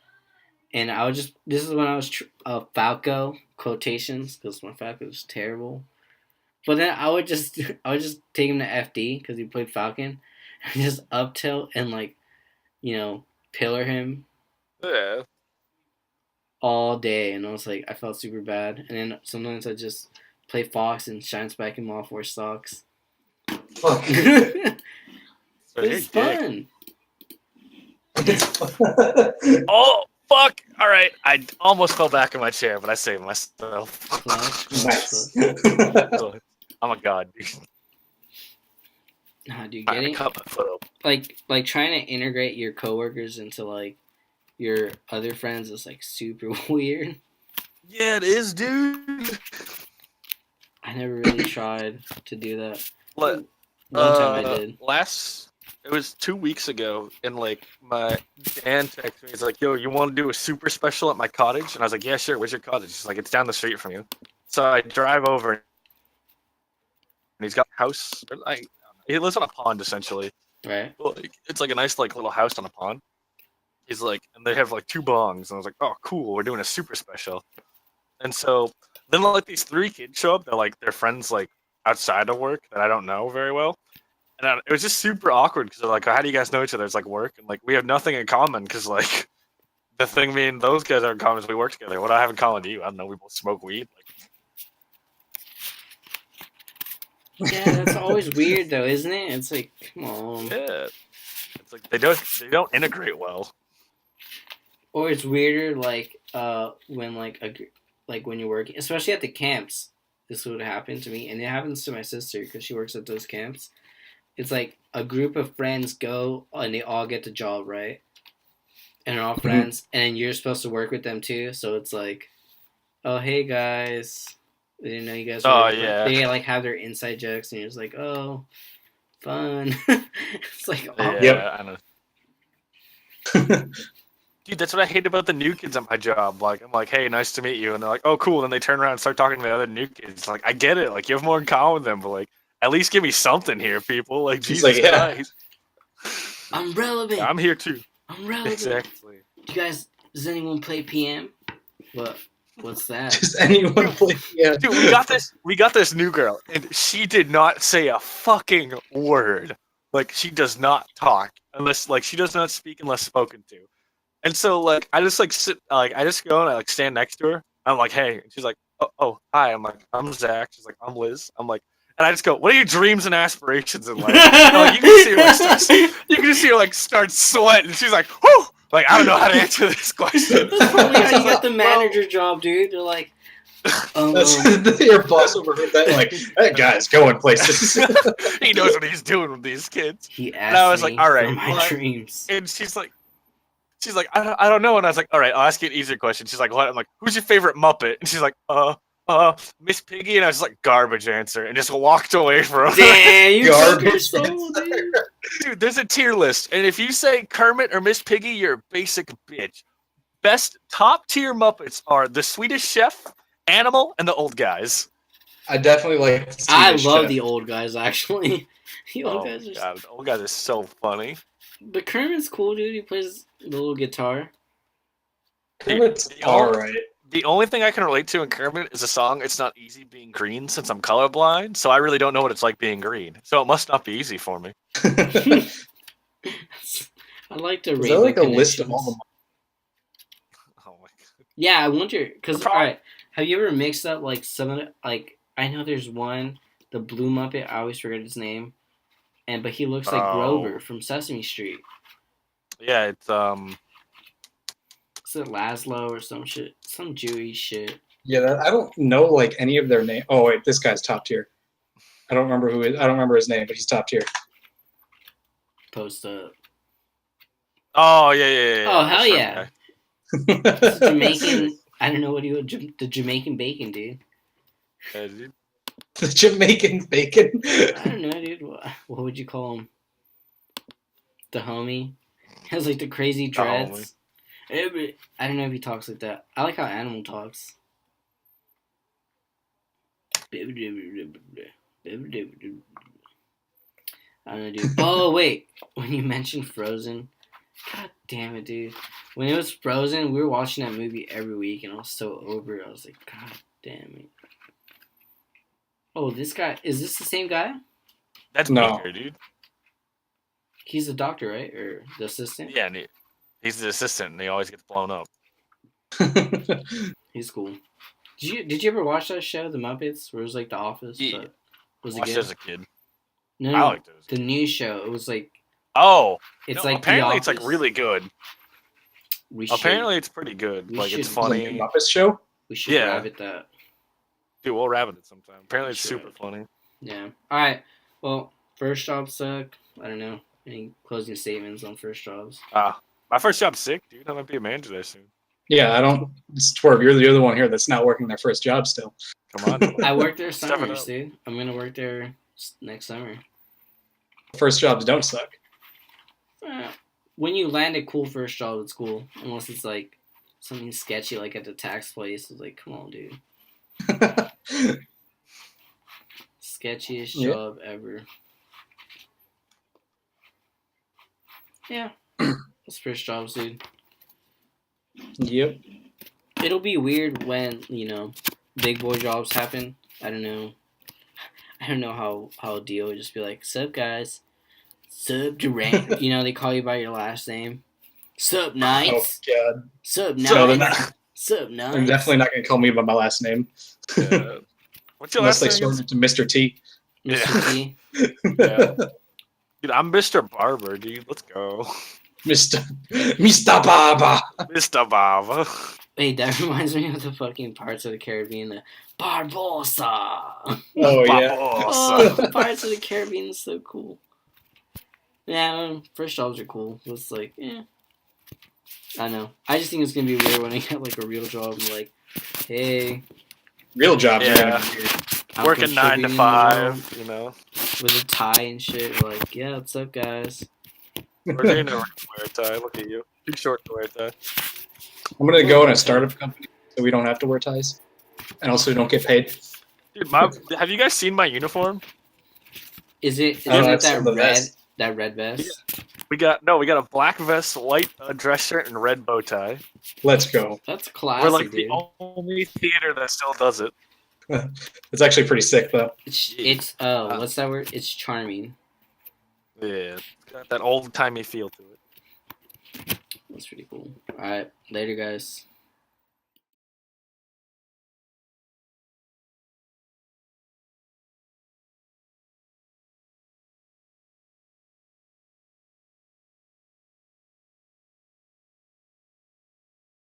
And I would this is when I was Falco quotations, because my Falco was terrible. But then I would just take him to FD because he played Falcon, and just up tilt and like, pillar him. Yeah. All day, and I was like, I felt super bad. And then sometimes I just play Fox and shines back in all 4 stocks. Fuck. So It's fun. Oh fuck! All right, I almost fell back in my chair, but I saved myself. Clutch. Nice. I'm a god, dude. Nah, dude, I cut my foot open. like trying to integrate your coworkers into like your other friends is like super weird. Yeah, it is, dude. I never really tried to do that. What? One time I did. It was 2 weeks ago, and like my Dan texted me. He's like, "Yo, you want to do a super special at my cottage?" And I was like, "Yeah, sure. Where's your cottage?" He's like, "It's down the street from you." So I drive over, and he's got a house. He lives on a pond essentially. Right. Like, it's like a nice like little house on a pond. He's like, and they have like 2 bongs, and I was like, "Oh, cool. We're doing a super special." And so then like these 3 kids show up. They're like their friends like outside of work that I don't know very well. And it was just super awkward because they're like, "How do you guys know each other?" It's like work, and like we have nothing in common because like the thing me and those guys are in common is we work together. What do I have in common to you? I don't know. We both smoke weed. Yeah, that's always weird though, isn't it? It's like, come on. Yeah, it's like they don't integrate well. Or it's weirder, like when like when you're working, especially at the camps. This would happen to me, and it happens to my sister because she works at those camps. It's like a group of friends go and they all get the job, right? And they're all friends, and you're supposed to work with them too. So it's like, oh hey guys, we didn't know you guys. Oh yeah. They like have their inside jokes, and you're just like, oh, fun. It's like, oh. Yeah, I know. Dude, that's what I hate about the new kids at my job. Like, I'm like, "Hey, nice to meet you," and they're like, "Oh, cool." And they turn around and start talking to the other new kids. Like, I get it. Like, you have more in common with them, but like, at least give me something here, people. Like, He's Jesus like, yeah. Christ. I'm relevant. Yeah, I'm here too. I'm relevant. Exactly. Do you guys? Does anyone play PM? What's that? Does anyone play? Yeah. Dude, we got this new girl, and she did not say a fucking word. Like, she does not talk unless, like, she does not speak unless spoken to. And so, like, I just like I just go and I like stand next to her. I'm like, "Hey," and she's like, "Oh, hi." I'm like, "I'm Zach." She's like, "I'm Liz." I'm like, and I just go, "What are your dreams and aspirations in life?" And, like, you can see her like start sweating. She's like, "Whew!" Like, I don't know how to answer this question. That's probably how you got the manager job, dude. They're like, That's your boss overheard that. Like, that guy's going places. He knows what he's doing with these kids. He asked And I was me like, "All right." for my well, dreams. And she's like, I don't know. And I was like, "All right, I'll ask you an easier question." She's like, "What?" I'm like, "Who's your favorite Muppet?" And she's like, Miss Piggy." And I was like, "Garbage answer," and just walked away from her. Damn, you took your Garbage soul, dude. Dude, there's a tier list, and if you say Kermit or Miss Piggy, you're a basic bitch. Best top tier Muppets are the Swedish Chef, Animal, and the Old Guys. I definitely like. I love the old guys, actually. The old Oh guys are. God, the Old Guys is so funny. But Kermit's cool, dude. He plays the little guitar. Kermit's alright. The only thing I can relate to in Kermit is a song, "It's Not Easy Being Green," since I'm colorblind, so I really don't know what it's like being green. So it must not be easy for me. I like to Is read there like a list of all the? Oh my God. Yeah, I wonder because The all right, have you ever mixed up like some of the like? I know there's one, the Blue Muppet. I always forget his name, but he looks like Grover from Sesame Street. Yeah, it's Is it Laszlo or some shit? Some Jewish shit. Yeah, I don't know like any of their name. Oh wait, this guy's top tier. I don't remember I don't remember his name, but he's top tier. Post up. Oh yeah. Oh hell That's yeah! right. It's Jamaican. I don't know what he would. The Jamaican bacon, dude. Yeah, dude. The Jamaican bacon. I don't know, dude. What would you call him? The homie. He has like the crazy dreads. I don't know if he talks like that. I like how Animal talks. I don't know, dude. Oh wait, when you mentioned Frozen, god damn it, dude. When it was Frozen, we were watching that movie every week, and I was so over it. I was like, god damn it. Oh, this guy is this the same guy? That's No. Baker, dude. He's the doctor, right, or the assistant? Yeah, and he's the assistant, and he always gets blown up. He's cool. Did you ever watch that show, The Muppets, where it was like The Office? Yeah. But was it Watched it good? as a kid. No, I no, liked it. the new show. It was like Oh, it's no, like apparently The it's like Office. really good. We Apparently should it's pretty good. we Like it's should- The funny. new Muppets show. we should Yeah. rabbit that. Dude, we'll rabbit it sometime. Apparently it's Sure. super funny. Yeah. All right. Well, first jobs suck. I don't know. Any closing statements on first jobs? My first job's sick, dude. I might be a manager there soon. Yeah, I don't. Swerve, you're the other one here that's not working their first job still. Come on. I work there Step it summers, up. dude. I'm gonna work there next summer. First jobs don't suck. When you land a cool first job, it's cool. Unless it's like something sketchy, like at the tax place. It's like, come on, dude. Sketchiest Yeah. job ever. Yeah. That's first jobs, dude. Yep. It'll be weird when, big boy jobs happen. I don't know how Dio would just be like, sup guys. Sup Durant. They call you by your last name. Sup Oh Knights. god. Sup No, they're Knights. not. Sup Knights. They're definitely not going to call me by my last name. Yeah. What's your Unless last they name? shorten it to Mr. T. Mr. T. Yeah. Dude, I'm Mr. Barber, dude. Let's go. Mr. Baba. Mr. Barber. Wait, that reminds me of the fucking Parts of the Caribbean. The Barbosa. Oh yeah. Barbosa. Pirates of the Caribbean is so cool. Yeah, first jobs are cool. It's like, I know. I just think it's gonna be weird when I get like a real job and like, hey, Real jobs are Yeah. going to be weird. I'm Working 9 to contributing 5, you know. with a tie and shit. We're like, yeah, what's up, guys? We're doing a wear a tie. Look at you. Too short to wear a tie. I'm going to go in a startup company so we don't have to wear ties. And also don't get paid. Dude, have you guys seen my uniform? Is it Oh, that that's the red vest. that red vest? We got a black vest, white dress shirt, and red bow tie. Let's go. That's classy, We're like dude. the only theater that still does it. It's actually pretty sick though. It's what's that word? It's charming. Yeah, it's got that old timey feel to it. That's pretty cool. All right, later, guys.